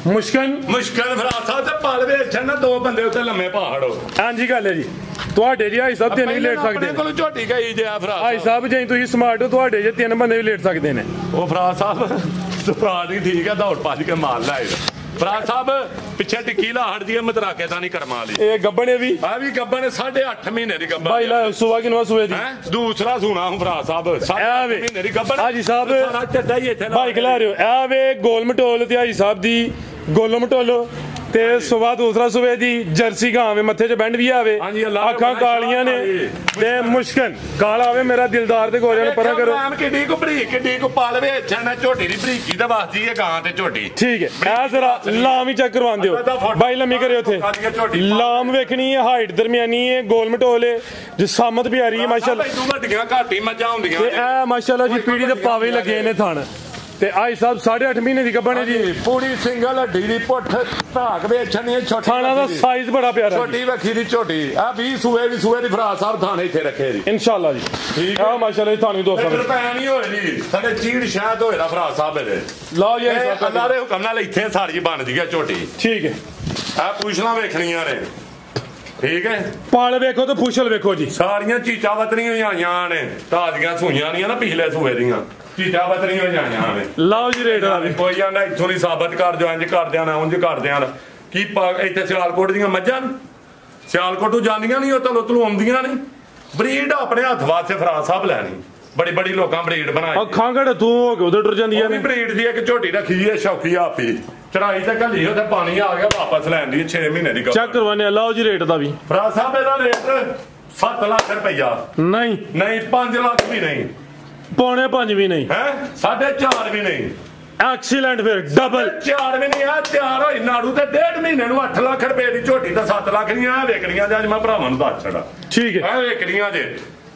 ਮੁਸ਼ਕਲ ਫਰਾ ਸਾਹਿਬ ਤੇ ਪਾਲਵੇ ਛੱਡ ਦੋ ਬੰਦੇ ਉੱਤੇ ਲੰਮੇ ਪਹਾੜੋ ਹਾਂਜੀ ਗੱਲ ਹੈ ਜੀ ਤੁਹਾਡੇ ਜੀ ਭਾਈ ਸਾਹਿਬ 3 ਵੀ ਲੇਟ ਸਕਦੇ ਕੋਲ ਝੋਟੀ ਗਈ ਜੇ ਫਰਾ ਭਾਈ ਸਾਹਿਬ ਜੇ ਤੁਸੀਂ ਸਮਾਰਟ ਹੋ ਤੁਹਾਡੇ ਜੇ 3 ਬੰਦੇ ਵੀ ਲੇਟ ਸਕਦੇ ਨੇ ਉਹ ਫਰਾ ਸਾਹਿਬ ਸਵਾਲ ਹੀ ਠੀਕ ਹੈ ਦੌੜ ਭੱਜ ਕੇ ਮਾਰ ਲਾਏ ਫਰਾ ਸਾਹਿਬ ਪਿੱਛੇ ਟਿੱਕੀ ਲਾ ਹਟਦੀ ਹੈ ਮਤਰਾਕੇ ਤਾਂ ਨਹੀਂ ਕਰਮਾ ਲਈ ਇਹ ਗੱਬਣੇ ਵੀ ਆ ਵੀ ਗੱਬਣ 8.5 ਮਹੀਨੇ ਦੀ ਗੱਬਣ ਭਾਈ ਲਾ ਸੁਵਾ ਕਿਨਵਾ ਸੂਏ ਦੀ ਦੂਸਰਾ ਸੁਣਾ ਹੂੰ ਫਰਾ ਸਾਹਿਬ 8 ਮਹੀਨੇ ਦੀ ਗੱਬਣ ਹਾਜੀ ਸਾਹਿਬ ਸਾਰਾ ਚੱਡਾ ਹੀ ਇੱਥੇ ਭਾਈ ਖਿਲਾ ਰਹੇ ਹੋ ਆ ਵੇ ਗੋਲ ਮਟੋਲ ਤੇ ਹਾਜੀ ਸਾਹਿਬ ਦੀ ਗੋਲੋ ਮਟੋਲੋ ਤੇ ਸੁਵਾ ਦੂਸਰਾ ਸੁਵੇ ਦੀ ਜਰਸੀ ਗਾਂ ਵੇ ਮੱਥੇ 'ਚ ਬੈਂਡ ਵੀ ਆਵੇ ਅੱਖਾਂ ਕਾਲੀਆਂ ਨੇ ਤੇ ਮੁਸ਼ਕਨ ਕਾਲਾ ਆਵੇ ਮੇਰਾ ਦਿਲਦਾਰ ਤੇ ਗੋਰਿਆਂ ਨੂੰ ਪਰਾਂ ਕਰੋ ਕਿੱਡੀ ਕੋ ਬਰੀਕ ਕਿੱਡੀ ਕੋ ਪਾਲਵੇ ਛਣਾ ਝੋਟੀ ਦੀ ਬਰੀਕੀ ਤਾਂ ਵਸਦੀ ਹੈ ਗਾਂ ਤੇ ਝੋਟੀ ਠੀਕ ਹੈ ਐ ਜ਼ਰਾ ਲਾਮ ਹੀ ਚੈੱਕ ਕਰਵਾਉਂਦੇ ਹੋ ਬਾਈ ਲੰਮੀ ਕਰਿਓ ਉੱਥੇ ਲਾਮ ਵੇਖਣੀ ਹੈ ਹਾਈਟ ਦਰਮਿਆਨੀ ਹੈ ਗੋਲ ਮਟੋਲੇ ਜਿਸਾਮਤ ਵੀ ਆ ਰਹੀ ਹੈ ਮਾਸ਼ਾਅੱਲਾ ਤੂੰ ਵੱਡੀਆਂ ਘਾਟੀ ਮੱਝਾਂ ਹੁੰਦੀਆਂ ਤੇ ਐ ਮਾਸ਼ਾਅੱਲਾ ਜੀ ਪੀੜੀ ਦੇ ਪਾਵੇ ਲੱਗੇ ਨੇ ਥਣ ਤੇ ਆਈ ਸਾਹਿਬ 8.5 ਮਹੀਨੇ ਦੀ ਗੱਭਣ ਹੈ ਜੀ ਪੂਰੀ ਸਿੰਗਲ ਹੱਡੀ ਦੀ ਪੁੱਠ ਧਾਕ ਵੇਚਣੀ ਛੋਟੀ ਥਾਣਾ ਦਾ ਸਾਈਜ਼ ਬੜਾ ਪਿਆਰਾ ਛੋਟੀ ਵੱਖੀ ਦੀ ਝੋਟੀ ਆ 20 ਸੂਏ ਦੀ ਫਰਾ ਸਾਹਿਬ ਥਾਣੇ ਇੱਥੇ ਰੱਖੇ ਜੀ ਇਨਸ਼ਾਅੱਲਾ ਜੀ ਠੀਕ ਹੈ ਮਾਸ਼ਾਅੱਲਾ ਤੁਹਾਨੂੰ ਦੋਸਤਾਂ ਨੂੰ ਰੁਪਏ ਨਹੀਂ ਹੋਏ ਜੀ ਸਾਡੇ ਚੀੜ ਸ਼ਾਇਦ ਹੋਏ ਦਾ ਫਰਾ ਸਾਹਿਬ ਇਹਦੇ ਲਓ ਜੀ ਅੱਲਾ ਦੇ ਹੁਕਮ ਨਾਲ ਇੱਥੇ ਸਾਰੀ ਬਣਦੀ ਹੈ ਝੋਟੀ ਠੀਕ ਹੈ ਆ ਪੁੱਛਲਾਂ ਵੇਖਣੀਆਂ ਨੇ ਠੀਕ ਹੈ ਪਾਲ ਵੇਖੋ ਤੇ ਫੁਸ਼ਲ ਵੇਖੋ ਜੀ ਸਾਰੀਆਂ ਚੀਚਾ ਵਤਨੀਆਂ ਹੋਈਆਂ ਨੇ ਤਾਜ਼ੀਆਂ ਸੂਈਆਂ ਨਹੀਂ ਨਾ ਪਿਛਲੇ ਸੂਏ ਦੀਆਂ ਚੀਚਾ ਵਤਨੀਆਂ ਹੋਈਆਂ ਨੇ ਲਓ ਜੀ ਰੇਟ ਵਾਲਾ ਵੀ ਕੋਈ ਜਾਂਦਾ ਇੱਥੋਂ ਦੀ ਸਾਬਤ ਕਰ ਦਿਓ ਇੰਜ ਕਰਦਿਆਂ ਨਾ ਉਂਝ ਕਰਦਿਆਂ ਕੀ ਇੱਥੇ ਸਿਆਲਕੋਟ ਦੀਆਂ ਮੱਝਾਂ ਸਿਆਲਕੋਟ ਤੋਂ ਜਾਂਦੀਆਂ ਨਹੀਂ ਉਹ ਤਲੋ ਆਉਂਦੀਆਂ ਨਹੀਂ ਬਰੀਡ ਆਪਣੇ ਹੱਥ ਵਾਸਤੇ ਫਰਾ ਸਾਹਿਬ ਲੈਣੀ ਬੜੀ ਲੋਕਾਂ ਬਰੀਡ ਬਣਾਈ ਅੱਖਾਂ ਘੜ ਤੂੰ ਹੋ ਕੇ ਉਧਰ ਟੁਰ ਜਾਂਦੀਆਂ ਨੇ ਬਰੀਡ ਦੀ ਇੱਕ ਝੋਟੀ ਰੱਖੀ ਹੈ ਸ਼ੌਕੀ ਆਪੀ ਚੜਾਈ ਤੇ ਘੱਲੀ ਉੱਥੇ ਪਾਣੀ ਆ ਗਿਆ ਵਾਪਸ ਲੈਣ ਦੀ 6 ਮਹੀਨੇ ਦੀ ਚੈੱਕ ਕਰਵਾਨੇ ਲਓ ਜੀ ਰੇਟ ਦਾ ਵੀ ਫਰਾ ਸਾਹਿਬ ਇਹਦਾ ਰੇਟ 7 ਲੱਖ ਰੁਪਈਆ ਨਹੀਂ 5 ਲੱਖ ਵੀ ਨਹੀਂ ਪੌਣੇ 5 ਵੀ ਨਹੀਂ ਹੈ 4.5 ਵੀ ਨਹੀਂ ਐਕਸੀਲੈਂਟ ਫਿਰ ਡਬਲ 4 ਵੀ ਨਹੀਂ ਆ ਤਿਆਰ ਹੋਈ ਨਾੜੂ ਤੇ 1.5 ਮਹੀਨੇ ਨੂੰ 8 ਲੱਖ ਰੁਪਏ ਦੀ ਝੋਟੀ ਤਾਂ 7 ਲੱਖ ਦੀਆਂ ਆ ਵੇਖਣੀਆਂ ਜਾਂ ਮੈਂ ਭਰਾਵਾਂ ਨੂੰ ਦੱਸ ਛੜਾ ਠੀਕ ਹੈ ਆ ਵੇਖਣੀਆਂ ਜੇ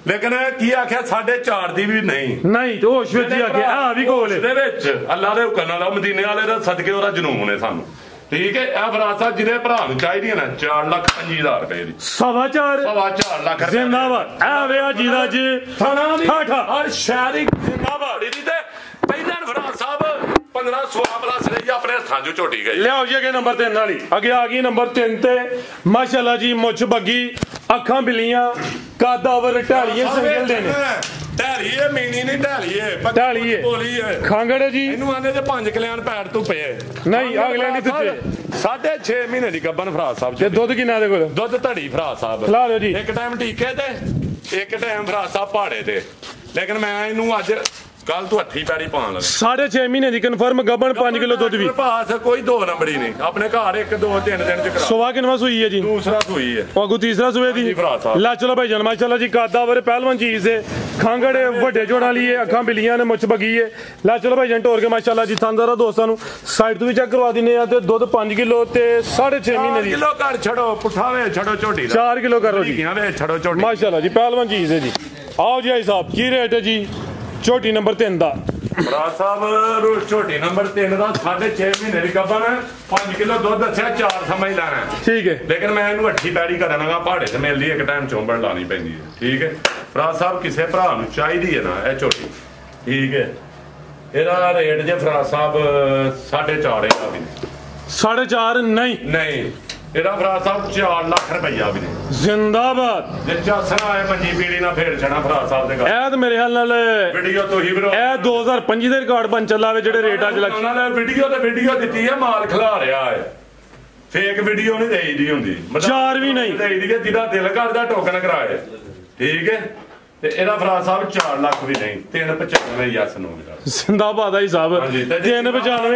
ਲੇਕਿਨ ਕੀ ਆਖਿਆ 4.5 ਦੀ ਵੀ ਨਹੀਂ ਤੇ ਹੋਸ਼ ਵਿੱਚ ਹੀ ਆਖਿਆ ਆ ਵੀ ਕੋਲ ਦੇ ਵਿੱਚ ਅੱਲਾ ਦੇ ਹੁਕਮ ਨਾਲ ਮਦੀਨੇ ਵਾਲੇ ਦਾ ਸਦਕੇ ਉਹਦਾ ਜਨੂਨ ਹੈ ਸਾਨੂੰ ਠੀਕ ਹੈ ਇਹ ਫਰਾਸਾ ਜਿਹਦੇ ਭਰਾ ਨੂੰ ਚਾਹੀਦੀ ਹੈ ਨਾ 4,25,000 ਰੁਪਏ ਦੀ 4.5 ਲੱਖ ਜ਼ਿੰਦਾਬਾਦ ਆ ਵੇ ਆ ਜੀਦਾ ਜੀ ਥਾਣਾ ਦੀ ਠਾਠਾ ਔਰ ਸ਼ਹਿਰੀ ਜ਼ਿੰਦਾਬਾਦ ਦੀ ਤੇ ਪਹਿਲਾਂ ਫਰਾ ਸਾਹਿਬ 1500 ਪਲੱਸ ਰਹੀ ਆਪਣੇ ਹੱਥਾਂ 'ਚੋਂ ਝੋਟੀ ਗਈ ਲਿਆਓ ਜੀ ਅੱਗੇ ਨੰਬਰ 3 ਵਾਲੀ ਅੱਗੇ ਆ ਗਈ ਨੰਬਰ 3 ਤੇ ਮਾਸ਼ਾਅੱਲਾ ਜੀ ਮੁੱਛ ਬੱਗੀ ਅੱਖਾਂ ਬਿੱਲੀਆਂ ਕਾਦਾਵਰ ਢਾਲੀਏ ਸੰਗਲ ਦੇ ਨੇ ਢਾਲੀ ਏ ਮੀਨੀ ਨਹੀਂ ਢਾਲੀ ਏ ਢਾਲੀ ਏ। ਬੋਲੀ ਏ ਖਾਂਗੜ ਹੈ ਜੀ ਇਹਨੂੰ ਆਂਦੇ ਤੇ 5 ਕਿਲਿਆਣ ਪੈੜ ਤੋਂ ਪਏ ਨਹੀਂ ਅਗਲੇ ਨਹੀਂ ਦਿੱਤੇ 6.5 ਮਹੀਨੇ ਦੀ ਗੱਬਨ ਫਰਾਦ ਸਾਹਿਬ ਤੇ ਦੁੱਧ ਕਿੰਨਾ ਦੇ ਕੋਲ ਦੁੱਧ ਧੜੀ ਫਰਾਦ ਸਾਹਿਬ ਖਿਲਾ ਦਿਓ ਜੀ ਇੱਕ ਟਾਈਮ ਟੀਕੇ ਤੇ ਇੱਕ ਟਾਈਮ ਫਰਾਦ ਸਾਹਿਬ ਪਹਾੜੇ ਤੇ ਲੇਕਿਨ ਮੈਂ ਇਹਨੂੰ ਅੱਜ ਕੱਲ ਤੋਂ ਹੱਥੀ ਪੈੜੀ ਪਾਣ ਲੱਗਾ 6.5 ਮਹੀਨੇ ਦੀ ਕਨਫਰਮ ਗੱਬਣ 5 ਕਿਲੋ ਦੁੱਧ ਵੀ ਭਾਸ ਕੋਈ 2 ਨੰਬਰੀ ਨਹੀਂ ਆਪਣੇ ਘਰ 1 2 3 ਦਿਨ ਚ ਕਰਾ ਸਵਾ ਕਿਨਵਾ ਸੂਈ ਹੈ ਜੀ ਦੂਸਰਾ ਸੂਈ ਹੈ ਉਹ ਅਗੂ ਤੀਸਰਾ ਸੂਏ ਦੀ ਹਾਂਜੀ ਭਰਾ ਸਾਹਿਬ। ਲੈ ਚਲੋ ਭਾਈ ਜਾਨ ਮਾਸ਼ਾਅੱਲਾ ਜੀ ਕਾਦਾ ਵਰ ਪਹਿਲਵਾਨ ਚੀਜ਼ ਹੈ ਖਾਂਗੜ ਵੱਡੇ ਜੋੜਾਂ ਲਈ ਹੈ ਅੱਖਾਂ ਬਿੱਲੀਆਂ ਨੇ ਮੁੱਛ ਬਗੀ ਹੈ ਲੈ ਚਲੋ ਭਾਈ ਜਾਨ ਟੋਰ ਕੇ ਮਾਸ਼ਾਅੱਲਾ ਜੀ ਥਾਂਦਾਰਾ ਦੋਸਤਾਂ ਨੂੰ ਸਾਈਡ ਤੋਂ ਵੀ ਚੈੱਕ ਕਰਵਾ ਦਿੰਨੇ ਆ ਤੇ ਦੁੱਧ 5 ਕਿਲੋ ਤੇ 6.5 ਮਹੀਨੇ ਦੀ ਕਿਲੋ ਘਰ ਛੜੋ ਪੁੱਠਾ ਵੇ ਛੜੋ ਝੋਟੀ ਦਾ 4 ਕਿਲੋ ਕਰੋ ਜੀ ਵੇ ਛੜੋ ਝੋਟੀ ਮਾਸ਼ਾਅੱਲਾ ਜੀ ਪਹਿਲਵਾਨ ਚੀਜ਼ ਹੈ ਜੀ ਆਓ ਜੀ ਭਾਈ ਸਾਹਿਬ ਕੀ ਰੇਟ ਹੈ ਜੀ ਝੋਟੀ ਨੰਬਰ 3 ਦਾ ਰਾਜ ਸਾਹਿਬ ਝੋਟੀ ਨੰਬਰ 3 ਦਾ 6.5 ਮਹੀਨੇ ਦੀ ਗੱਬਨ 5 ਕਿਲੋ ਦੁੱਧ ਦੱਸਿਆ 4 ਸਮਝ ਲੈਣਾ ਠੀਕ ਹੈ ਲੇਕਿਨ ਮੈਂ ਇਹਨੂੰ ਅੱਠੀ ਪੈੜੀ ਕਰਾਂਗਾ ਪਹਾੜੇ ਤੇ ਮਿਲਦੀ ਇੱਕ ਟਾਈਮ ਚੋਂਬਣ ਲਾਣੀ ਪੈਂਦੀ ਹੈ ਠੀਕ ਹੈ ਰਾਜ ਸਾਹਿਬ ਕਿਸੇ ਭਰਾ ਨੂੰ ਚਾਹੀਦੀ ਹੈ ਨਾ ਇਹ ਝੋਟੀ ਠੀਕ ਹੈ ਇਹਦਾ ਰੇਟ ਜੇ ਫਰਾਜ ਸਾਹਿਬ 4.5 ਦਾ ਵੀ 4.5 ਨਹੀਂ ਨਹੀਂ ਇਹਦਾ ਫਰਾਜ ਸਾਹਿਬ 4 ਲੱਖ ਰੁਪਈਆ ਵੀ ਨਹੀਂ ਜ਼ਿੰਦਾਬਾਦ ਜੇ ਚਾਸਣਾ ਆਏ ਮੰਜੀ ਪੀੜੀ ਨਾਲ ਫੇਰ ਛਣਾ ਫਰਾਜ ਸਾਹਿਬ ਦੇ ਘਰ ਇਹ ਤਾਂ ਮੇਰੇ ਹਾਲ ਨਾਲ ਵੀਡੀਓ ਤੋਂ ਹੀ ਵੀਰੋ ਇਹ 2025 ਦੇ ਰਿਕਾਰਡ ਬਣ ਚੱਲਾ ਵੇ ਜਿਹੜੇ ਰੇਟ ਅੱਜ ਲੱਗ ਉਹਨਾਂ ਨੇ ਵੀਡੀਓ ਤੇ ਵੀਡੀਓ ਦਿੱਤੀ ਹੈ ਮਾਲ ਖਿਲਾ ਰਿਹਾ ਹੈ ਫੇਕ ਵੀਡੀਓ ਨਹੀਂ ਦੇਈਦੀ ਹੁੰਦੀ ਚਾਰ ਵੀ ਨਹੀਂ ਦੇਈਦੀ ਹੈ ਜਿਹਦਾ ਦਿਲ ਕਰਦਾ ਟੋਕਨ ਕਰਾਏ ਠੀਕ ਹੈ ਤੇ ਇਹਦਾ ਫਰਾਜ ਸਾਹਿਬ 4 ਲੱਖ ਵੀ ਨਹੀਂ 3.95 ਯਸ ਨੂੰ ਮੇਰਾ ਜ਼ਿੰਦਾਬਾਦ ਆਈ ਸਾਹਿਬ 395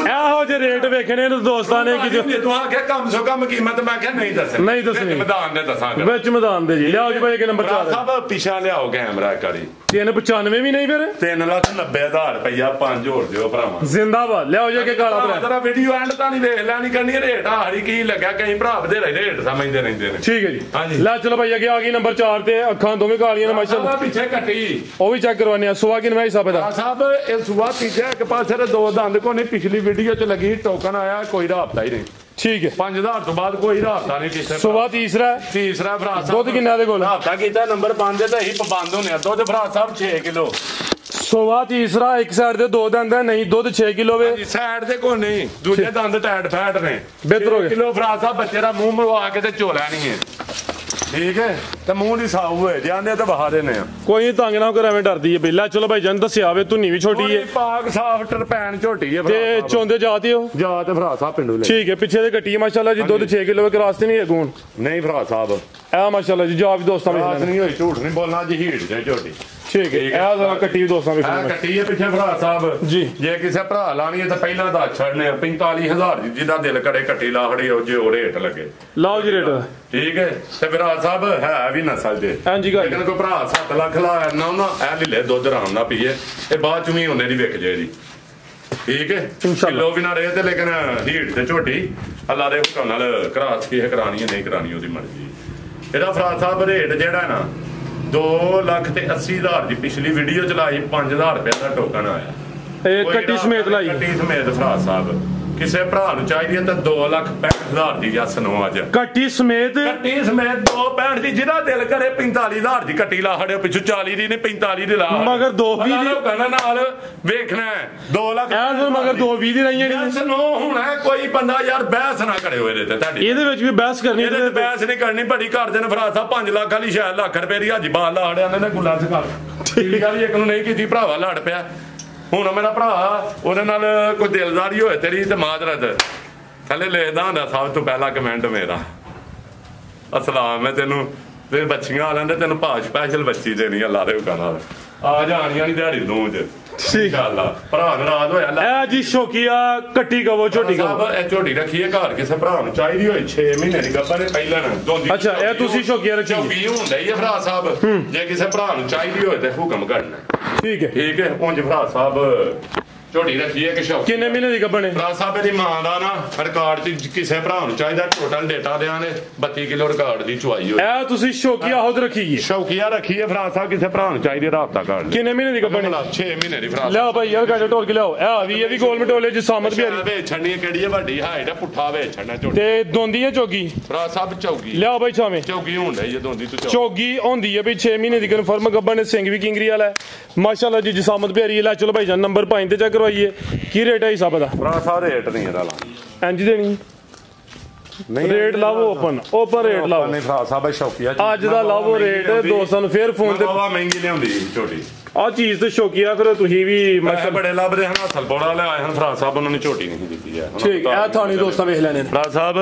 ਇਹੋ ਜਿਹੇ ਰੇਟ ਵੇਖਣੇ ਨੇ ਦੋਸਤਾਂ ਨੇ ਕਿ ਤੂੰ ਆਖਿਆ ਕਮ ਸੋ ਕਮ ਕੀਮਤ ਮੈਂ ਕਿਹਾ ਨਹੀਂ ਦੱਸਣੀ ਨਹੀਂ ਦੱਸਣੀ। ਮੈਦਾਨ ਦੇ ਦੱਸਾਂਗਾ ਵਿੱਚ ਮੈਦਾਨ ਦੇ ਜੀ ਲਿਆਓ ਜੀ ਭਾਈ ਕਿ ਨੰਬਰ 4 ਸਾਹਿਬ ਪਿਛਾ ਲਿਆਓ ਕੈਮਰਾ ਕਰੀ 395 ਵੀ ਨਹੀਂ ਫਿਰ 3,90,000 ਰੁਪਇਆ 5 ਹੋਰ ਦਿਓ ਭਰਾਵਾਂ ਜ਼ਿੰਦਾਬਾਦ ਲਿਆਓ ਜੀ ਕਿ ਕਾਲਾ ਭਰਾ ਤੇਰਾ ਵੀਡੀਓ ਐਂਡ ਤਾਂ ਨਹੀਂ ਵੇਖ ਲੈਣੀ ਕਰਨੀ ਰੇਟ ਹਾਰੀ ਕੀ ਲੱਗਾ ਕਈ ਭਰਾ ਬਥੇਰੇ ਰੇਟ ਸਮਝਦੇ ਰਹਿੰਦੇ ਨੇ ਠੀਕ ਹੈ ਜੀ ਹਾਂਜੀ। ਲੈ ਚਲੋ ਭਾਈ ਅੱਗੇ ਆ ਗਈ ਨੰਬਰ 4 ਤੇ ਅੱਖਾਂ ਦੋਵੇਂ ਕਾਲੀਆਂ ਨੇ ਮਾਸ਼ਾਅੱਲਾ ਪਿੱਛੇ ਕੱਟੀ ਉਹ ਵੀ ਚੈੱਕ ਕਰਵਾਨੇ ਆ ਸੁਆ ਕਿਨਵਾ ਹਿਸਾਬ ਦਾ ਸਾਹਿਬ ਇਹ ਸੁਬਾ ਤੀਜਾ ਇੱਕ ਪਾਸੇ ਦੇ 2 ਦੰਦ ਕੋਨੇ ਪਿਛਲੀ ਵੀਡੀਓ ਚ ਲੱਗੀ ਟੋਕਨ ਆਇਆ ਕੋਈ ਰਾਬਤਾ ਹੀ ਨਹੀਂ ਠੀਕ ਹੈ 5000 ਤੋਂ ਬਾਅਦ ਕੋਈ ਰਾਬਤਾ ਨਹੀਂ ਕਿਸੇ ਸੁਆ ਤੀਸਰਾ ਤੀਸਰਾ ਭਰਾ ਸਾਹਿਬ ਦੁੱਧ ਕਿੰਨਾ ਦੇ ਕੋਲ ਰਾਬਤਾ ਕੀਤਾ ਨੰਬਰ 5 ਤੇ ਹੀ ਪਾਬੰਦ ਹੋਣੇ ਆ ਦੁੱਧ ਭਰਾ ਸਾਹਿਬ 6 ਕਿਲੋ ਸੁਆ ਤੀਸਰਾ ਇੱਕ ਸਾਈਡ ਦੇ 2 ਦੰਦ ਹੈ ਨਹੀਂ ਦੁੱਧ 6 ਕਿਲੋ ਵੇ ਸਾਈਡ ਦੇ ਕੋਈ ਨਹੀਂ ਦੂਜੇ ਦੰਦ ਟੈਟ ਫੈਟ ਨੇ ਬਿਹਤਰ ਹੋ ਗਿਆ। ਕਿਲੋ ਭਰਾ ਸਾਹਿਬ ਬੱਚੇ ਦਾ ਮੂੰਹ ਮਰਵਾ ਕੇ ਤੇ ਝੋਲਾ ਨਹੀਂ ਹੈ ਠੀਕ ਹੈ ਤੇ ਮੂੰਹ ਦੀ ਸਾਊ ਹੋਏ ਜਾਂਦੇ ਤਾਂ ਬਹਾ ਦੇਨੇ ਆ ਕੋਈ ਤੰਗ ਨਾ ਕਰਾਵੇਂ ਡਰਦੀ ਹੈ ਬਿੱਲਾ ਚਲੋ ਭਾਈ ਜਾਨ ਦੱਸਿਆ ਵੇ ਧੁੰਨੀ ਵੀ ਛੋਟੀ ਹੈ ਪਾਕ ਸਾਫ ਟਰਪੈਨ ਝੋਟੀ ਹੈ ਤੇ ਚੋਂਦੇ ਜਾਤੇ ਹੋ ਜਾ ਤੇ ਭਰਾ ਸਾਹਿਬ ਪਿੰਡੂ ਲੈ ਠੀਕ ਹੈ ਪਿੱਛੇ ਦੇ ਕੱਟੀ ਮਾਸ਼ਾਅੱਲਾ ਜੀ ਦੁੱਧ 6 ਕਿਲੋ ਕੇ ਰਾਸਤੇ ਨਹੀਂ ਹੈ ਗੂਣ ਨਹੀਂ ਭਰਾ ਸਾਹਿਬ ਇਹ ਮਾਸ਼ਾਅੱਲਾ ਜੀ ਜਾ ਵੀ ਦੋਸਤਾਂ ਰਾਤ ਵਿੱਚ ਨਹੀਂ ਹੋਈ ਝੂਠ ਨਹੀਂ ਬੋਲਣਾ ਜੀ ਹੀੜ ਜੇ ਝੋਟੀ ਠੀਕ ਹੈ ਇਹ ਜ਼ਰਾ ਕੱਟੀ ਵੀ ਦੋਸਤਾਂ ਵਿੱਚ ਕੱਟੀ ਹੈ ਪਿੱਛੇ ਭਰਾ ਸਾਹਿਬ ਜੀ। ਜੇ ਕਿਸੇ ਭਰਾ ਲਾਣੀ ਹੈ ਤਾਂ ਪਹਿਲਾਂ ਦਾ ਛੱਡਨੇ 45000 ਦੀ ਜਿਹਦਾ ਦਿਲ ਕਰੇ ਕੱਟੀ ਲਾਹੜੀ ਉਹ ਜੇ ਉਹ ਰੇਟ ਲੱਗੇ ਲਾਓ ਜੀ ਰੇਟ ਠੀਕ ਹੈ ਤੇ ਭਰਾ ਸਾਹਿਬ ਹੈ ਵੀ ਨਸਲ ਦੇ ਹਾਂਜੀ ਗੱਲ ਲੇਕਿਨ ਕੋਈ ਭਰਾ 7 ਲੱਖ ਲਾਇਆ ਨਾ ਉਹਨਾਂ ਇਹ ਲੈ ਦੁੱਧ ਆਰਾਮ ਨਾਲ ਪੀਏ ਇਹ ਬਾਅਦ ਚ ਵੀ ਉਹਨੇ ਦੀ ਵਿਕ ਜੇ ਜੀ ਠੀਕ ਹੈ ਕਿਲੋ ਵੀ ਨਾ ਰਹੇ ਤੇ ਲੇਕਿਨ ਹੀੜ ਤੇ ਝੋਟੀ ਅੱਲਾ ਦੇ ਹੁਕਮ ਨਾਲ ਕਰਾਸ ਕੀ ਕਰਾਣੀ ਹੈ ਨਹੀਂ ਕਰਾਣੀ ਉਹਦੀ ਮਰਜ਼ੀ ਇਹਦਾ ਭਰਾ ਸਾਹਿਬ ਰੇਟ ਜਿਹੜਾ ਨਾ 2,80,000 ਦੀ ਪਿਛਲੀ ਵੀਡੀਓ ਚਲਾਈ 5,000 ਰੁਪਏ ਦਾ ਟੋਕਨ ਆਇਆ ਇਹ ਕੱਟੀ ਸਮੇਤ ਲਾਈ ਕੱਟੀ ਸਮੇਤ ਭਰਾ ਸਾਹਿਬ ਕਿਸੇ ਭਰਾ ਨੂੰ ਚਾਹੀਦੀ ਹੈ ਤਾਂ 2,65,000 ਦੀ ਜੱਸ ਨੂੰ ਅੱਜ ਕੱਟੀ ਸਮੇਤ ਕੱਟੀ ਸਮੇਤ 2,65 ਦੀ ਜਿਹਦਾ ਦਿਲ ਕਰੇ 45,000 ਦੀ ਕੱਟੀ ਲਾ ਹੜਿਓ ਪਿੱਛੋਂ 40 ਦੀ ਨੇ 45 ਦੀ ਲਾ ਮਗਰ 2,20 ਦੀ ਕਹਿੰਦਾ ਨਾਲ ਵੇਖਣਾ 2 ਲੱਖ ਇਹ ਤਾਂ ਮਗਰ 2,20 ਦੀ ਰਹੀਆਂ ਨੇ ਜੱਸ ਨੂੰ ਹੁਣ ਕੋਈ ਬੰਦਾ ਯਾਰ ਬਹਿਸ ਨਾ ਕਰੇ ਇਹਦੇ ਤੇ ਤੁਹਾਡੀ ਇਹਦੇ ਵਿੱਚ ਵੀ ਬਹਿਸ ਕਰਨੀ ਇਹਦੇ ਤੇ ਬਹਿਸ ਨਹੀਂ ਕਰਨੀ ਬੜੀ ਕਰਦੇ ਨੇ ਭਰਾ ਸਾਹਿਬ 5 ਲੱਖ ਵਾਲੀ ਸ਼ਾਇਦ ਲੱਖ ਰੁਪਏ ਦੀ ਹਾਜੀ ਬਾਲ ਲਾ ਹੜਿਆ ਨੇ ਗੁੱਲਾ ਸਿਖਾ ਠੀਕ ਆ ਵੀ ਇੱਕ ਨੂੰ ਨਹੀਂ ਕੀਤੀ ਭਰਾਵਾ ਲੜ ਪਿਆ ਹੁਣ ਮੇਰਾ ਭਰਾ ਉਹਦੇ ਨਾਲ ਕੋਈ ਦਿਲਦਾਰੀ ਹੋਏ ਤੇਰੀ ਤੇ ਮਾਜ਼ਰਤ ਥੱਲੇ ਲਿਖਦਾ ਹੁੰਦਾ ਸਭ ਤੋਂ ਪਹਿਲਾ ਕਮੈਂਟ ਮੇਰਾ ਅਸਲਾਮ ਹੈ ਤੈਨੂੰ ਤੇ ਬੱਚੀਆਂ ਆ ਲੈਂਦੇ ਤੈਨੂੰ ਭਾ ਸਪੈਸ਼ਲ ਬੱਚੀ ਦੇਣੀ ਅੱਲਾ ਦੇ ਹੁਕਮ ਨਾਲ ਆ ਜਾਣੀਆਂ ਨਹੀਂ ਦਿਹਾੜੀ ਨੂੰ ਚ ਠੀਕ ਅੱਲਾ ਭਰਾ ਨਾਰਾਜ਼ ਹੋਇਆ ਇਹ ਜੀ ਸ਼ੌਕੀਆ ਕੱਟੀ ਕਵੋ ਝੋਟੀ ਕਵੋ ਸਾਹਿਬ ਇਹ ਝੋਟੀ ਰੱਖੀ ਹੈ ਘਰ ਕਿਸੇ ਭਰਾ ਨੂੰ ਚਾਹੀਦੀ ਹੋਈ 6 ਮਹੀਨੇ ਦੀ ਗੱਭਾ ਨੇ ਪਹਿਲਾਂ ਨਾ ਦੋਂਦੀ ਅੱਛਾ ਇਹ ਤੁਸੀਂ ਸ਼ੌਕੀਆ ਰੱਖੀ ਝੋਟੀ ਹੁੰਦਾ ਹੀ ਹੈ ਭਰਾ ਸਾਹਿਬ ਜੇ ਕਿਸੇ ਭਰਾ ਨੂੰ ਚਾਹੀਦੀ ਹੋਏ ਤੇ ਹੁਕਮ ਕਰਨਾ ਠੀਕ ਹੈ ਠੀਕ ਹੈ ਉਂਝ ਭਰਾ ਸਾਹਿਬ ਝੋਟੀ ਰੱਖੀ ਹੈ ਕਿ ਸ਼ੌਕ ਕਿੰਨੇ ਮਹੀਨੇ ਦੀ ਗੱਭਣ ਹੈ ਭਰਾ ਸਾਹਿਬ ਦੀ ਮਾਂ ਦਾ ਨਾ ਰਿਕਾਰਡ ਚ ਕਿਸੇ ਭਰਾ ਨੂੰ ਚਾਹੀਦਾ ਟੋਟਲ ਡੇਟਾ ਦਿਆਂ ਨੇ 32 ਕਿਲੋ ਰਿਕਾਰਡ ਦੀ ਚੁਆਈ ਹੋਈ ਇਹ ਤੁਸੀਂ ਸ਼ੌਕੀਆ ਹੁਦ ਰੱਖੀ ਹੈ ਸ਼ੌਕੀਆ ਰੱਖੀ ਹੈ ਭਰਾ ਸਾਹਿਬ ਕਿਸੇ ਭਰਾ ਨੂੰ ਚਾਹੀਦੀ ਰਾਬਤਾ ਕਾਰਡ ਕਿੰਨੇ ਮਹੀਨੇ ਦੀ ਗੱਭਣ ਹੈ 6 ਮਹੀਨੇ ਦੀ ਭਰਾ ਲਿਆਓ ਭਾਈ ਯਾਰ ਗਾਜਾ ਢੋਲ ਕੇ ਲਿਆਓ ਇਹ ਵੀ ਗੋਲ ਮਟੋਲੇ ਜੀ ਸਾਮਤ ਵੀ ਵੇਚ ਛੱਡਣੀ ਕਿਹੜੀ ਹੈ ਵੱਡੀ ਹਾਈਟ ਹੈ ਪੁੱਠਾ ਵੇਚ ਛੱਡਣਾ ਝੋਟੀ ਤੇ ਦੋਂਦੀ ਹੈ ਚੋਗੀ ਭਰਾ ਸਾਹਿਬ ਚੌਗੀ ਲਿਆਓ ਭਾਈ ਛਾਵੇਂ ਚੌਗੀ ਹੁੰਦਾ ਹੀ ਜਦੋਂ ਦੀ ਤੂੰ ਚੋਗੀ ਹੁੰਦੀ ਹੈ ਵੀ 6 ਮਹੀਨੇ ਦੀ ਕਨਫਰਮ ਗੱਭਣ ਨੇ ਸਿੰਘ ਵੀ ਕਿੰਗਰੀ ਵਾਲਾ ਮਾਸ਼ਾਅੱਲਾ ਜੀ ਜਸਾਮਤ ਪਿਆਰੀ ਲੈ ਚਲੋ ਭਾਈ ਜਾਨ ਨੰਬਰ 5 ਤੇ ਚੈੱਕ ਕਰਵਾਈਏ ਕੀ ਰੇਟ ਹੈ ਹਿਸਾਬ ਦਾ ਭਰਾ ਸਾਹਿਬ ਰੇਟ ਨਹੀਂ ਇਹਦਾ ਲਾ ਇੰਜ ਦੇਣੀ ਰੇਟ ਲਾਵੋ ਓਪਨ ਰੇਟ ਲਾਵੋ ਨਹੀਂ ਭਰਾ ਸਾਹਿਬ ਸ਼ੌਕੀਆ ਅੱਜ ਦਾ ਲਾਵੋ ਰੇਟ ਦੋਸਤਾਂ ਨੂੰ ਫੇਰ ਫੋਨ ਤੇ ਬਾਵਾ ਮਹਿੰਗੀ ਲਿਆਉਂਦੀ ਝੋਟੀ ਆ ਚੀਜ਼ ਤੇ ਸ਼ੌਕੀਆ ਫਿਰ ਤੁਸੀਂ ਵੀ ਮੈਂ ਬੜੇ ਲੱਭਦੇ ਹਨ ਹੱਥਲ ਬੋੜਾ ਲਿਆਏ ਹਨ ਭਰਾ ਸਾਹਿਬ ਉਹਨਾਂ ਨੇ ਝੋਟੀ ਨਹੀਂ ਦਿੱਤੀ ਹੈ ਠੀਕ ਇਹ ਥਾਣੀ ਦੋਸਤਾਂ ਵੇਖ ਲੈਣੇ ਨੇ ਭਰਾ ਸਾਹਿਬ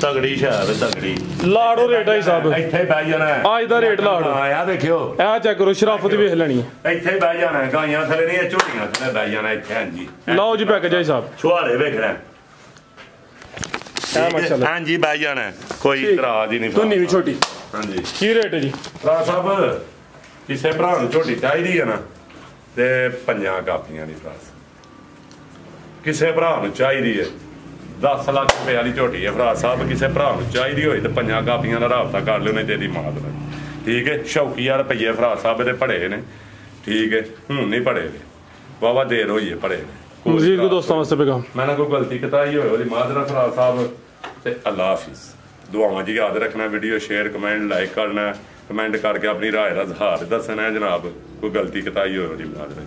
ਤਗੜੀ ਸ਼ਾਇਦ ਤਗੜੀ ਲਾੜੋ ਰੇਟ ਆ ਸਾਹਿਬ ਇੱਥੇ ਬਹਿ ਜਾਣਾ ਅੱਜ ਦਾ ਰੇਟ ਲਾੜੋ ਆਇਆ ਦੇਖਿਓ ਇਹ ਚੈੱਕ ਕਰੋ ਸ਼ਰਾਫਤ ਵੇਖ ਲੈਣੀ ਇੱਥੇ ਬਹਿ ਜਾਣਾ ਗਾਈਆਂ ਥਲੇ ਨਹੀਂ ਝੋਟੀਆਂ ਥਲੇ ਬਹਿ ਜਾਣਾ ਇੱਥੇ ਹਾਂਜੀ ਲਓ ਜੀ ਪੈਕੇਜ ਆ ਸਾਹਿਬ ਛੁਹਾਰੇ ਵੇਖਣਾ ਮਾਸ਼ਾਅੱਲਾ ਹਾਂਜੀ ਬਹਿ ਜਾਣਾ ਕੋਈ ਇਤਰਾਜ਼ ਹੀ ਨਹੀਂ ਤੁੰਨੀ ਵੀ ਛੋਟੀ ਹਾਂਜੀ ਕੀ ਰੇਟ ਹੈ ਜੀ ਭਰਾ ਸਾਹਿਬ ਕਿਸੇ ਭਰਾ ਨੂੰ ਝੋਟੀ ਚਾਹੀਦੀ ਹੈ ਨਾ ਤੇ ਪੰਜਾਂ ਕਾਪੀਆਂ ਦੀ ਭਰਾ ਕਿਸੇ ਭਰਾ ਨੂੰ ਚਾਹੀਦੀ ਹੈ 10 ਲੱਖ ਰੁਪਏ ਵਾਲੀ ਝੋਟੀ ਹੈ ਭਰਾ ਸਾਹਿਬ ਕਿਸੇ ਭਰਾ ਨੂੰ ਚਾਹੀਦੀ ਹੋਈ ਤੇ ਪੰਜਾਂ ਕਾਪੀਆਂ ਦਾ ਰਾਬਤਾ ਕਰ ਲਿਓ ਨਹੀਂ ਤੇ ਇਹਦੀ ਮਾਤ ਨਾਲ ਠੀਕ ਹੈ ਸ਼ੌਕੀਆ ਰੁਪਈਏ ਭਰਾ ਸਾਹਿਬ ਦੇ ਪੜੇ ਨੇ ਠੀਕ ਹੈ ਹੁਣ ਨਹੀਂ ਪੜੇ ਵਾਵਾ ਦੇਰ ਹੋਈ ਹੈ ਪੜੇ ਨੇ ਮਜ਼ੀਦ ਕੋ ਦੋਸਤਾਂ ਵਾਸਤੇ ਪੈਗਾਮ ਮੈਂ ਨਾ ਕੋਈ ਗਲਤੀ ਕਤਾਈ ਹੋਏ ਉਹਦੀ ਮਾਦਰਾ ਭਰਾ ਸਾਹਿਬ ਤੇ ਅੱਲਾ ਹਾਫਿਜ਼ ਦੁਆਵਾਂ ਜੀ ਯਾਦ ਰੱਖਣਾ ਵੀਡੀਓ ਸ਼ੇਅਰ ਕਮੈਂਟ ਲਾਈਕ ਕਰਨਾ ਕਮੈਂਟ ਕਰਕੇ ਆਪਣੀ ਰਾਏ ਦਾ ਇਜ਼ਹਾਰ ਦੱਸਣਾ ਜਨਾਬ ਕੋਈ ਗਲਤੀ ਕਤਾਈ ਹੋਏ ਉਹਦੀ ਮਾਦਰਾ